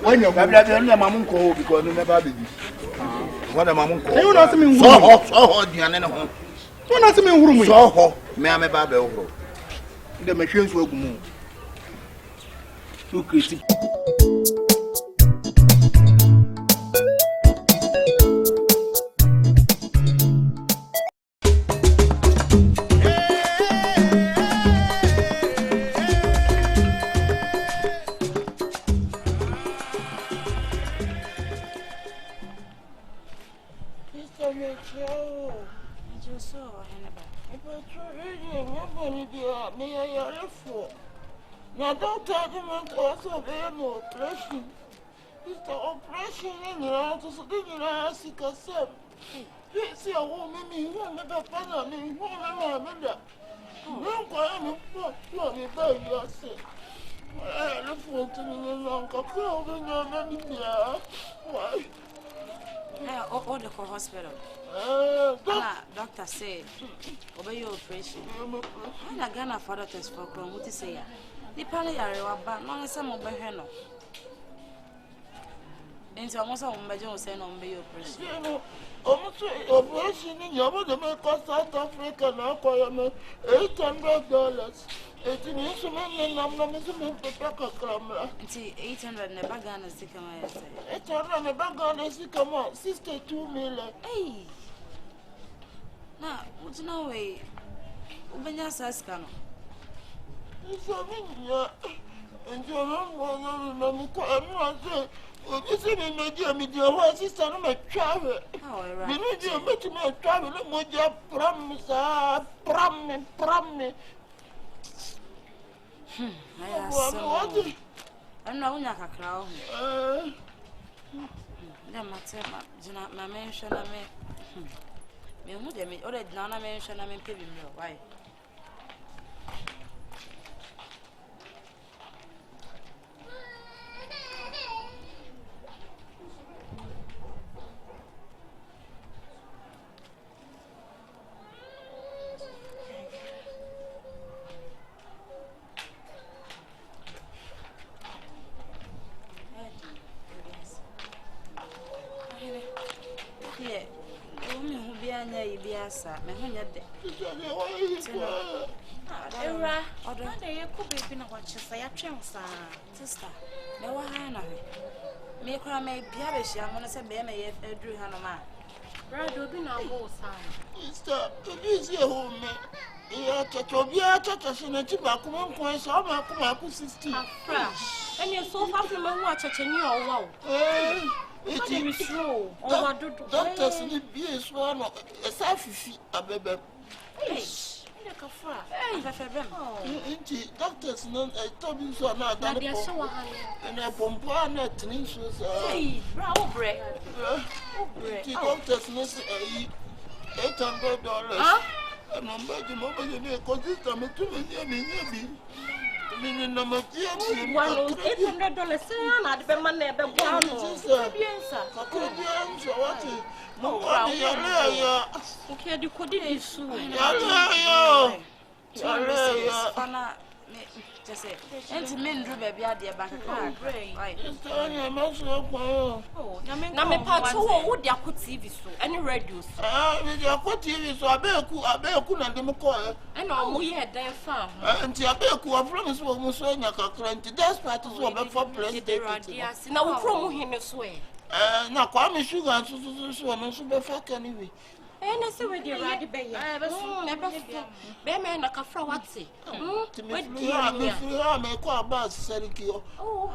G: when you're Mamma call because you never did. What a mamma call. You not me so hot, Diana. You not me room so hot, Mamma Babel. The machines will move. Too critical.
H: Now don't tell them also they have no operation. It's the operation in your house, so then you know, sick as some. You see a woman, me, who never found on me, who never. Don't call me for me, though you are sick. I look forward to me longer. Call me, no, why?
I: Or the hospital. Doctor said, obey your operation. And I got a father test for Chrome. What to say? The pally are about not some of my hand. And so almost all my Jones saying on your operation.
H: Almost operation in your mother make us South Africa now, $800. It's an instrument and I'm not missing the packer camera.
I: It's 800 and a bag on a sycamore.
H: 800 and a bag on a sycamore, 62 million. Hey. Now, what's no way? Open your Saskano. So and you know, you see me, my dear, what sister, my travel. You need to make me travel, no more promise, promise.
I: I'm not going to cry. My mention, I mean, already now I mention, I mean, why? Sister, no one me cry may be a I'm gonna say, Baby, if Drew Hanoma. Brad will be no more sign.
H: Stop, it's your home. Yeah, touch in a tobacco points, I'm a 60.
C: And you're so far from my watch at your wow. It is true.
H: Doctors need be as one of a selfie, a baby. Doctors know I told you so now that and I pump on that shoes.
C: Bravo, bread.
H: Doctors know $800. And I'm back to mobile in a consistent to me. Meaning, no more $800. I'd be my neighbor.
C: Okay, you could do soon.
I: Just say, and men drew baby at their back.
C: Now, my parts would you put TV so any radios.
H: I put TV so I bear could and them
C: I know we had their farm.
H: And I bear who are promised for Mussolini, that's part of what for president.
C: Yes, now promo him as way.
H: Now, call me sugar and so on, super fuck anyway.
C: And I say, with your radi bay, never Bearman like a fro, what's it? To me, call about Serikio. Oh,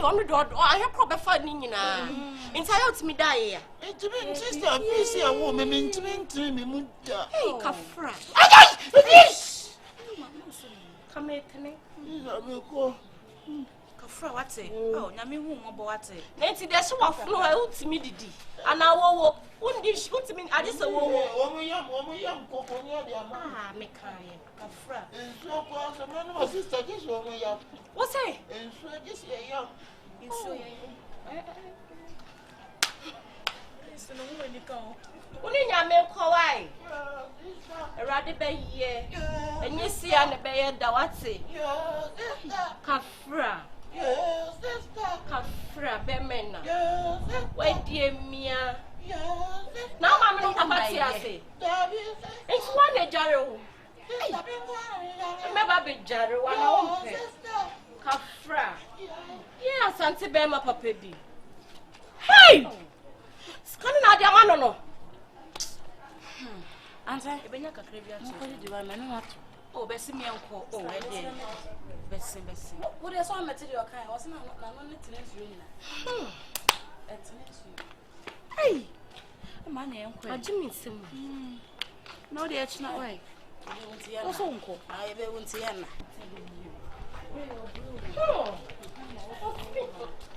C: on the door, I have probably finding in a inside me die. It's been sister, PC, a woman, into me, hey, Kafra. Come here, can
I: Kafra, what's it? Oh, Nami won't about it.
C: Nancy, there's one floor out to me, and I won't. Wouldn't dish put me at this woman, young Coconia, make a friend. And so, a man was sister, this woman, young. What's it? And so, this young. You so young. It's no when you go. Only your milk, Hawaii. A rather bay here. And you see on the bay at the what's it? Kafra. Kafra, Bemena. Where dear Mia? Now, Mamma, I say, it's one a jarro. Remember, big jarro, one Kafra. Yes, Auntie Bema, Papa. Hey! Scanning out your man,
I: Auntie, I've been a career. Oh, Bessie, me uncle. Oh, I did. Bessie. What is all material kind? Wasn't Hey! My name, Jimmy Sim. No, the edge not way. What's uncle? I won't see Anna.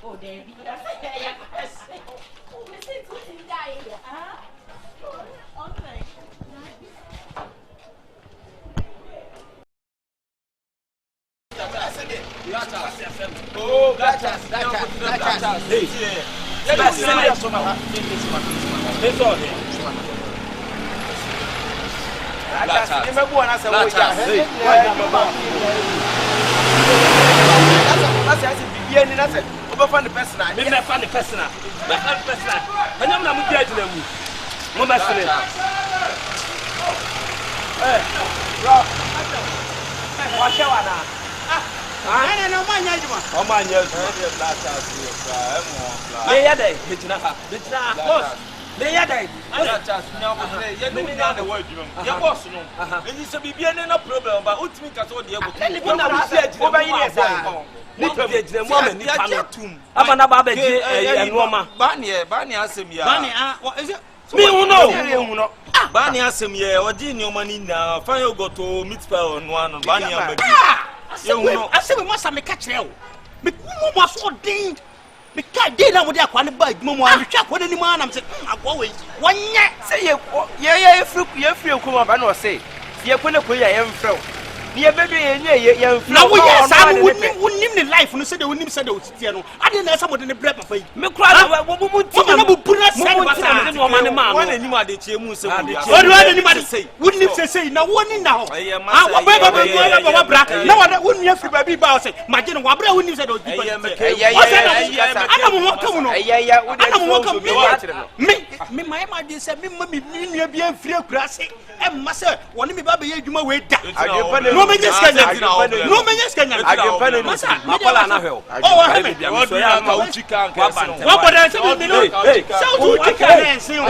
C: Oh, David.
A: Oh, that's hey. Let's send us on this all here.
E: Me ya dai.
J: Ada chance nya ko play. Ye no nya the word you. Ye boss no. Eni se bibia ne na problem ba. Utimi ka so de e go.
E: Ni bi na wo se agire. Wo ba yi ne sa. Ni pe agire mo ma ni pa no. Aba na ba ba ji enoma.
J: Ba ne asem ya.
E: Ba ne is it me hu no.
J: Ba ne asem ye oji ni oma ni na fa yo go to meet pal no ano. Ba ne abadi. Ye hu no.
E: Asem mo sa me ka kire o. Me mo so din. Me ka dey na mo dey akwa ne ba adwuma mo a me twa akwa ni mu ana me se akwa we wonye
K: say ye free kuma ba no say ye kwene ko ye mfrew ni ye bedu ye nye ye mfrew
E: na wo ye sa no wonim ni life no say de wonim say de otitie no ade na esa mo de ne bre papa yi
K: me kura wo mu ti
E: na bu pura say ba sa
K: no ma ne ma
J: no wona nim ade tie mu se wo bia
E: o do ade nim ade say wonim say na woni na ho wo ba bra na wo woni afri ba bi ba o say ma je no wa bra wonim say de otitie ana mo ka mu no ana mo ka me my ma dey say me ma me nua bi afri akura say e ma say woni me ba be adwuma we da no me just kanya masa
K: makola na hwe
E: o ha me
J: wo do ya ka uchi kan ka
E: wo boda say me no say wo uchi kan en sin wo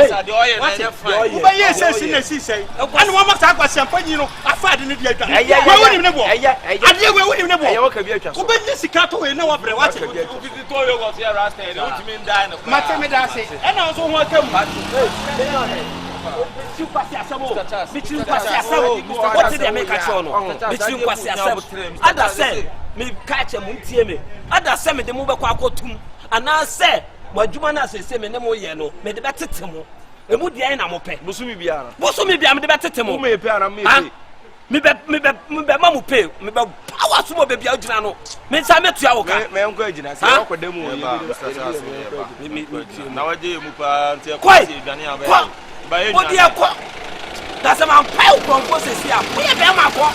E: ba ye say sin na si say anu wo ma ta kwa champagne no afa de ne dia twa wo woni ne bo ade wo woni ne bo
K: wo ka bi atwa
E: wo ba ni sika to we na wo bre wa che
J: to yo go to rasta e o timi ndai no
E: mate me da say e na so ho atam Bichu kwasi asabo. What did they make a show no? Bichu kwasi asabo. Ada say me catch em untie me. Ada say me de mo be kwa akotum. Ana say mo adwuma na say me ne mo ye no. Me de betete mo. E mu de na mo pe.
K: Bosumi biara.
E: Bosumi biara me de betete mo.
K: Me pe ana me
E: pe. Me be ma mo pe. Me be power sumo be bia ogina no. Me nsa me tua wo ka.
K: Me enko agina say wo kwada mu
J: na waje mu pa ntia
E: kwasi
J: dwane aba.
E: What do you call? That's a man pile from process here. We have a call.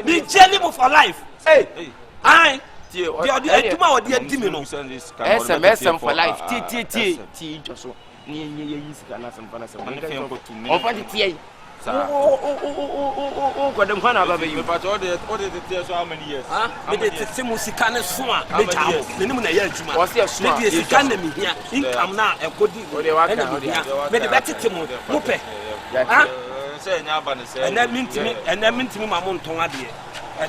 E: Be jelly for life. Hey, I.
K: SM for life. T. Just Godem fana ba be you.
J: But all the tears how many years?
E: Me de tete musika ne so a me cha mo. Me nim na ya adwuma.
K: O se so a.
E: Me de sika na me hia. Income na e kodi. Me de betete mo. Mo pe.
J: Say nya ba ne say.
E: Ena mintimi ma mo nton ade e.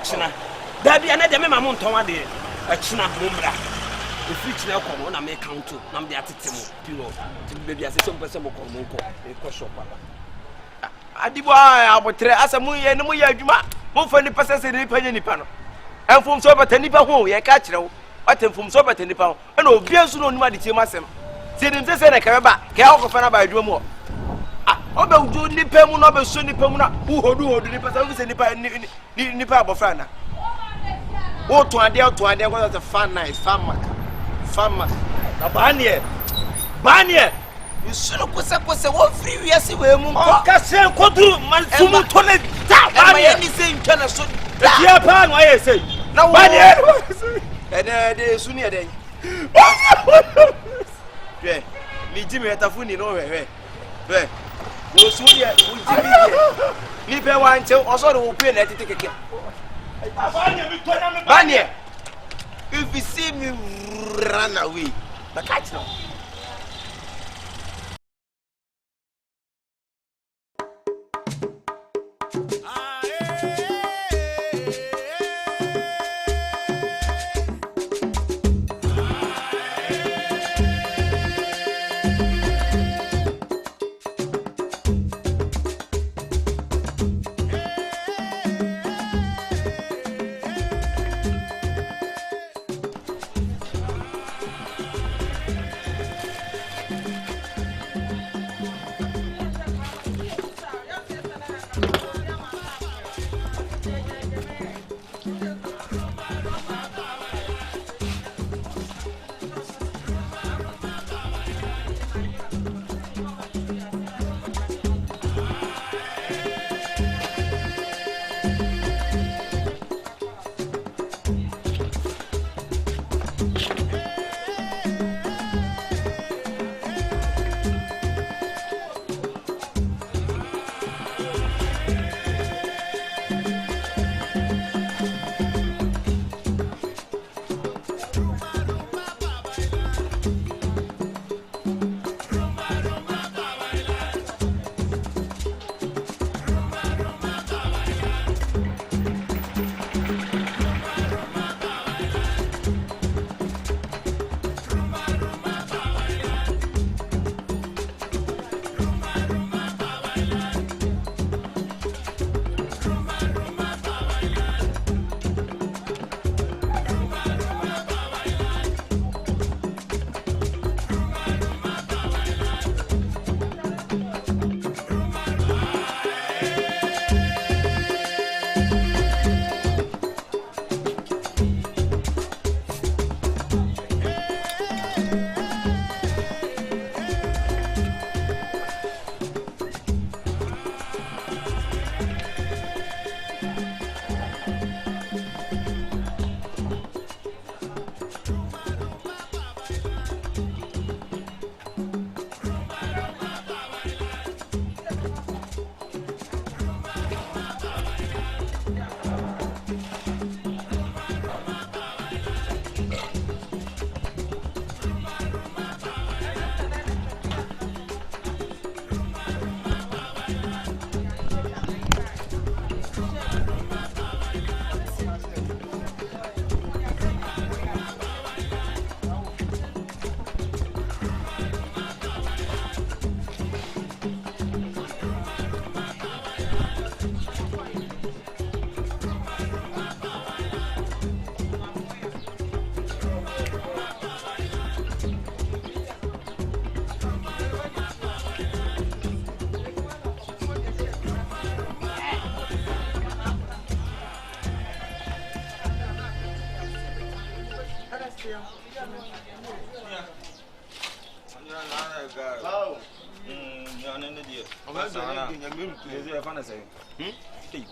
E: Kina. Da bia na de me ma mo nton ade e. Kina mo mbra. If it's now come on, I make count to. I'm the attitude. Pure. Baby, I say some person will come. Go shop.
K: Adibo abotre asamu ye no ye adwuma mo fa ni pese se ni panya nipa no enfum so bata nipa ho ye ka kire wo atemfum so bata nipa ho na obi ansu no nima de tie masem se nim se na ka ba ka o ko fa na ba adwuma mu o be uju nipa mu no be so nipa mu na hu hodu nipa se nipa nipa abofra na o to ade ko that fan nice fan mark na banie Isuru kose wo free we see we mu
E: ko ka se koduru man sumu to ne ta
K: ba ne ni se ntwa na so
E: dia pa no aye sei
K: na wo ba ne de suni e den je mi ji me tafu ni no we wo su ye wo ji mi je ni pe wa nche oso de wo pe na tete keke ba ne if you see me run away but catch no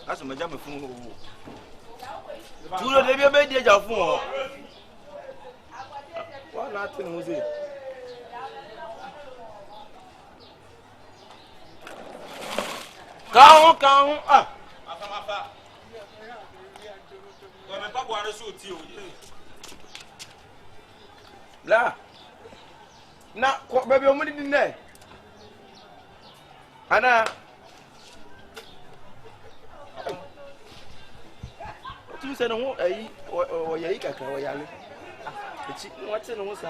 J: That's my jam phone.
K: Tu lo debi be die ja fun o. Wa na tin mo se. Kan ah.
J: Afa. Ko me pa bo so ti o.
K: La. Na ko bebe o mo di ne. Ana tu se no ai o yai kakra o yale. Echi wate no sa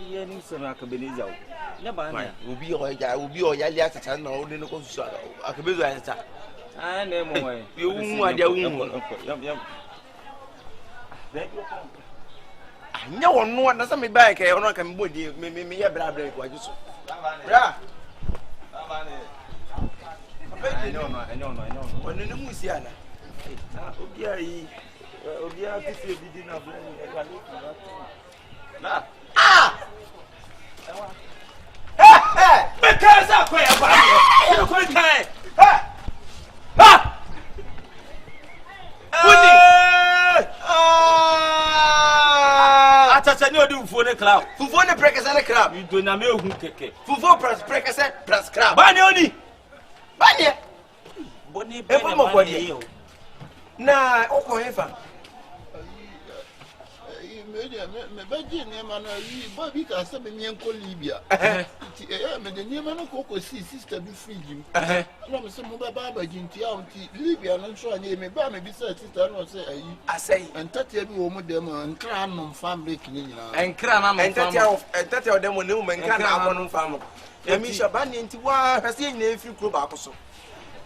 J: Ye ni se Akabenezer. Ne ba na.
K: obi o yale atata na o ne ko su Akabenezer atata.
J: Ah na mo we.
K: Ye wu ade wu.
J: Yam.
K: Anya wonu na sa me ba ke ono ka me bodi me ye bra ko ajuso. Bra. I know. When you must see Anna.
J: Obia to see bidi na bro. Na.
K: Ah!
J: Because I quit about you. Quit time. Ha! Atata ni odi fufu ne crab.
K: Fufu ne prekese ne crab.
J: You do na me ohun keke.
K: Fufu prekese plus crab.
J: Ba ni oni.
K: Banye.
J: Boni
K: be ba ni yo. Na okwo hefa.
G: Me baji ne mana yi ba bi ka se me enko Libya. Me de ne mana ko si sister bi fridge. Na me se mo ba ba jinti a unti Libya no so anye me ba me bi se sister no se ayi.
K: Asai.
G: Entati bi wo mo dem nkra no family kini nyina.
K: Enkra na no entati o dem ne mo enkra na akọ family. Emi sha ba ne nti wa hase nyina efi kro ba akoso.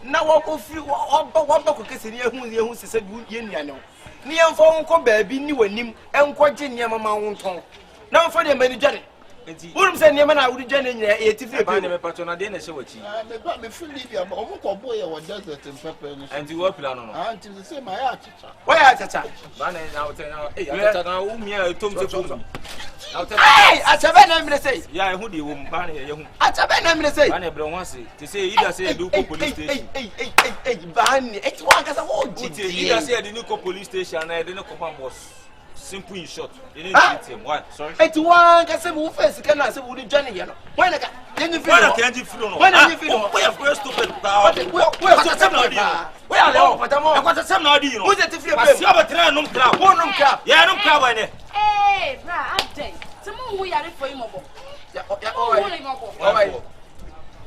K: Na wo ko fi wo ko kese ni ehun sese ye nuane wo. Ni emfo nko baabi ni wanim enko gye niam ma wo nton. Na mfo de mani dwane. Enti worum se niam na wo de dwane nyina e ti fi
J: ba ne me pato na de na hye wachi.
G: Me ba me fi Libya ba omo ko boye wo desert in pepper ni.
J: Enti wo plan no.
G: Anti se ma ya achicha.
K: Wo ya achicha.
J: Ba na na wo te na achicha na wo mia etom se fo.
K: Hey, achabe na mi say.
J: Ya ehun de wo ba na ye hu.
K: Achabe na mi say.
J: Ba na bre won se. Te say ida say do ko police station.
K: Ba ni e ti wan kasa wo
J: ji. Ida say de ni ko police station na de ni ko pan boss. Simple in short. You need to him. What? Sorry.
K: E ti wan kasa wo face kan na say wo di journey ye no. Why na ka? Yengi fi no.
J: Why na ka nji fi no?
K: Why na nji fi no?
J: We have go stupid power.
K: We have to na di. We are le patamo.
J: E kwata sem na di no.
K: Wo se ti fi e
J: ba. Si abatre num crab.
K: Wo num crab.
J: Ya num crab we ne.
I: Eh, bra, update. Someone who yare for him obo.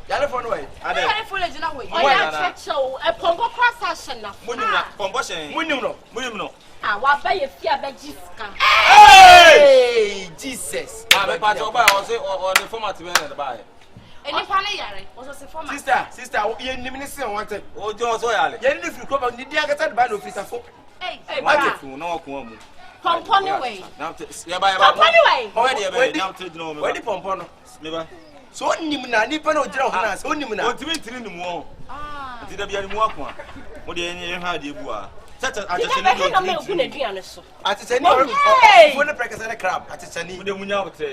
K: Yare for no way.
I: Yare for le jina way.
C: Oya checho e pongo cross session na.
J: Munim na pongo shen. Munim no.
C: Ah, wa ba ye fia ba jiska.
K: Hey, Jesus.
J: Ah, me pa to ba o say on the format be na ba.
I: Eni pa le yare. O so se format.
K: Sister, ye nim ni se wanted.
J: O jo so yale.
K: Ye ni fi ko ba ni dia gata ba no frisa fo.
C: Hey,
J: what fu na ko mu.
C: Pompon way.
J: Now ya ba.
C: Pompon way.
J: O we dey now to know me.
K: We dey pompon no.
J: Me ba.
K: So nim na ni pa na o jira ho na so nim na.
J: O timi ntiri ni mu o. Ah. Ti da bia ni mu akwa. Mo de enye ha de bu a. Tata atachani do.
C: Na me ogu na duane so.
K: Atachani o ne prekasa na crab. Atachani.
J: Mo de munya o te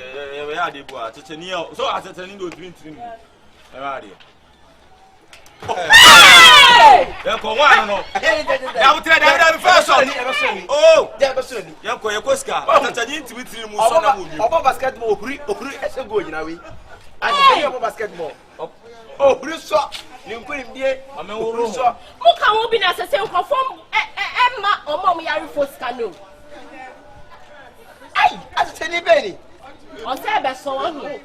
J: ya de bu a. Atachani so atachani do timi ntiri ni. E ba de. Ya ko wa no. Ya butre da first one. Oh,
K: ya basoni.
J: Ya ko ska. Atachani ntimi ntiri mu so na mo bi.
K: Obo basketball okuri ese go nyina we. Atachani obo basketball. Oh, Bruce, you couldn't be a man.
C: Muka will be necessary for Emma or Mom Yari for Scano.
K: Ay, as a tiny penny.
C: Or say, I saw one.
J: Me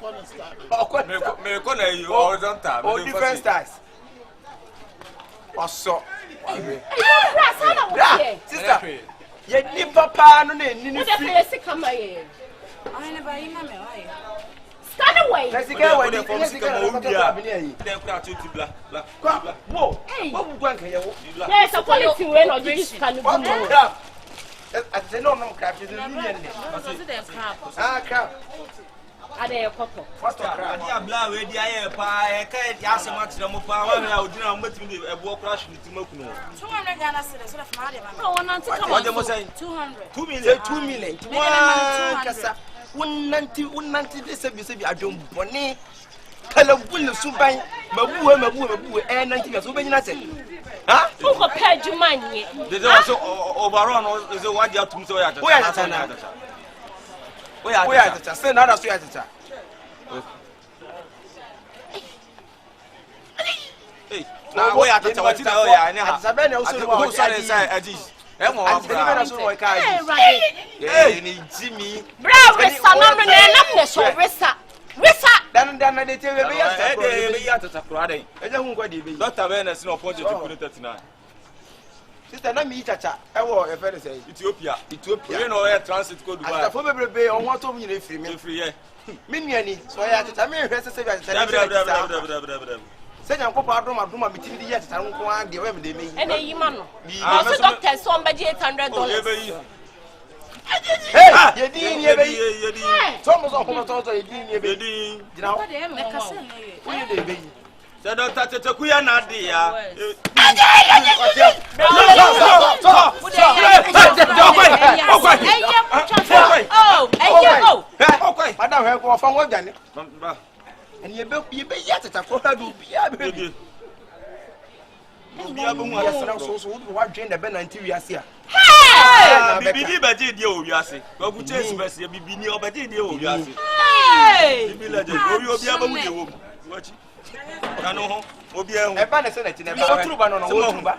J: you all don't have
K: all different styles. Or so. Sister, you need papa, no name, you
C: come here.
I: I never remember.
C: Stand away.
K: Let's go away
J: from Sicamobia. Then crack to black.
K: Whoa, what
C: there's a quality when or this can do.
K: I said, no, crap, is a million. Ah, crap.
C: Are they a couple?
K: What's the crap?
J: I blow with the air pie. I can't ask so much. I'm a power. I would not met me a walk crash with Timokuno.
I: 200 Ghana cedis.
C: Oh, not to come.
J: What am I saying?
I: 200.
J: 2 million.
K: 2 million. 190 this say I don't bonny. kala wul suban mabu e 90 years obanyina se ha
C: ko pa adwuma nye
J: de so overall no is what you atum so ya tata
K: oya tata say na so ya tata
J: hey na oya tata what na oya ne ha
K: sabe na so
J: wo sorry say aji e mo wa bra ni jimi
C: bra resa na me na me so resa
K: dan de te be
J: ya tata kura den
K: eje hu kwa de be
J: Dr. Venus no point to 39
K: sister na mi chacha e wo e fe say
J: Ethiopia we no air transit code Dubai
K: after for bebrebe on what to me free me
J: free here
K: me nuani so ya chacha me hwe se ya chacha se nya ko pa adoma mitimi di ya chacha nko an de we me de me
C: ene yi ma no so doctor so on budget $800
K: hey yedi so mo so ko to yedi dina ho
I: me ka se
K: wo ye de be
J: se doctor tete ku ya na de ya
K: madam he ko fa wo jane and ye be ya tata ko ha do bia be
J: bia bo mu asra
K: so wo dwen de be 90 wiase a
J: bibi ba je die o wiase ko ku chase be se bibi ni obaje die o wiase bibi la je obi aba mu de wo wachi kanu ho obi ehun
K: e ba ne se na ti ne ba wo turu ba no wo turu ba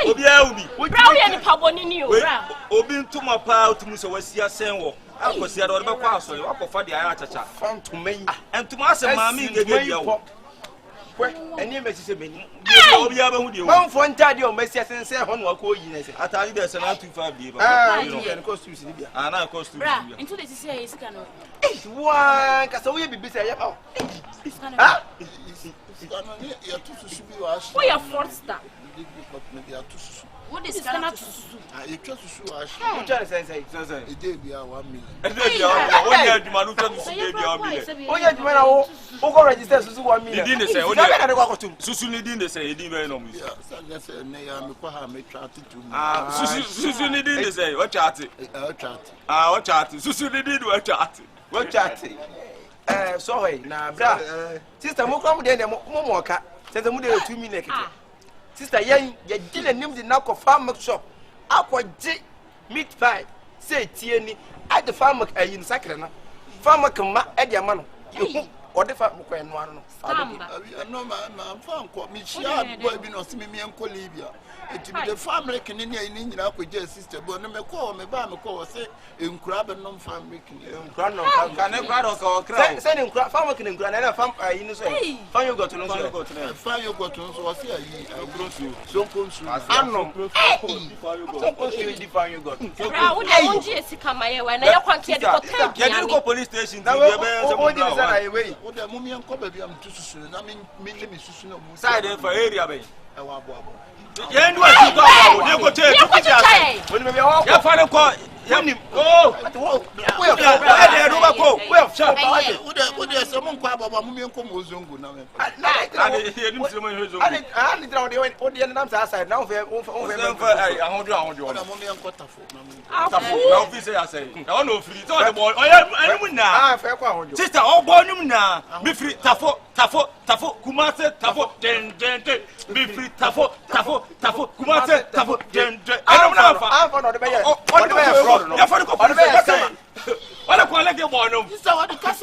J: obi ehun bi
C: bra we ni pa boni ni o bra
J: obi ntuma pa otumu so wasi asen wo akosia do be kwa aso yo akofa de aya chacha
K: fantumai
J: entuma ase maami gege bia wo
K: kwe eni me sise beni
J: obi aba hu de wo
K: man fo ntade o mesi asense ho no ko yi na se
J: atari de se na 25 bi ba
K: you know costumes ni bia
J: na costumes
I: bra
J: bia
I: into the sisi e sika no
K: wa ka so we bibi se ya ba ha
H: ya tu susu bi wa
C: wo ya forster
H: ya tu susu
I: what is kana to susu
H: you try susu wa
K: o jare sense
H: e dey bia 1 million
J: e dey bia o nya aduma no twa susu dey bia 1 million
K: o nya aduma na wo go register susu 1 million
J: di ne se o
K: na be na de kwa kotum
J: susu ni di ne se e di be no mu
H: ya se ne ya me kwa ha me twa tutu
J: susu ni di ne se o chat o chat susu ni di o chat
K: so hoy na bra sister mo kwa mu de mo ka sister mu de 2 million keke sister yen ye gile nim di na ko farm shop akwaje meat pie say tie ni at the farm ayin sakre na farm kama e de ama no yehu ode fa ko eno ano
H: no ma fan ko mi shia boy bi no se mi enko libia eti bi the family kini ni ni nyina akwaje sister bo no me ko se enkura be no family kini
K: enkura no
J: kan enkura do ko kra
K: se ni enkura farm kini enkura na farm ayin so fan yogurt no
H: so se ayi
K: so konsu anom di fan yogurt
C: bra wo de wonji esika maye wa na ye kwanke de ko tan
J: ya di ko police station di be se mo
K: bra
H: wo de mumien ko ba bia mtu susu na me mi susu na mu
J: side for area be
H: e wa abo
J: ye ndu ati ko abo ne ko che tu ti ase
K: woni me ho
J: ya fa ne ko ya ni oh
K: we ya de ruba ko we sha
H: wo de se mon ko abo mumien ko mo zongu na me
J: ani ye ni se mo zongu
K: ani dra o de nam sa side na o fe
J: ai ahodu
H: wo de mumien ko tafo
J: na office ya say na no free so the boy oya anum na
K: fe ko ahodu
J: sister o boy anum na me free tafo kumase tafo den me free tafo kumase tafo den anum na
K: fa no de be
J: ya fa ko wala ko lege boy no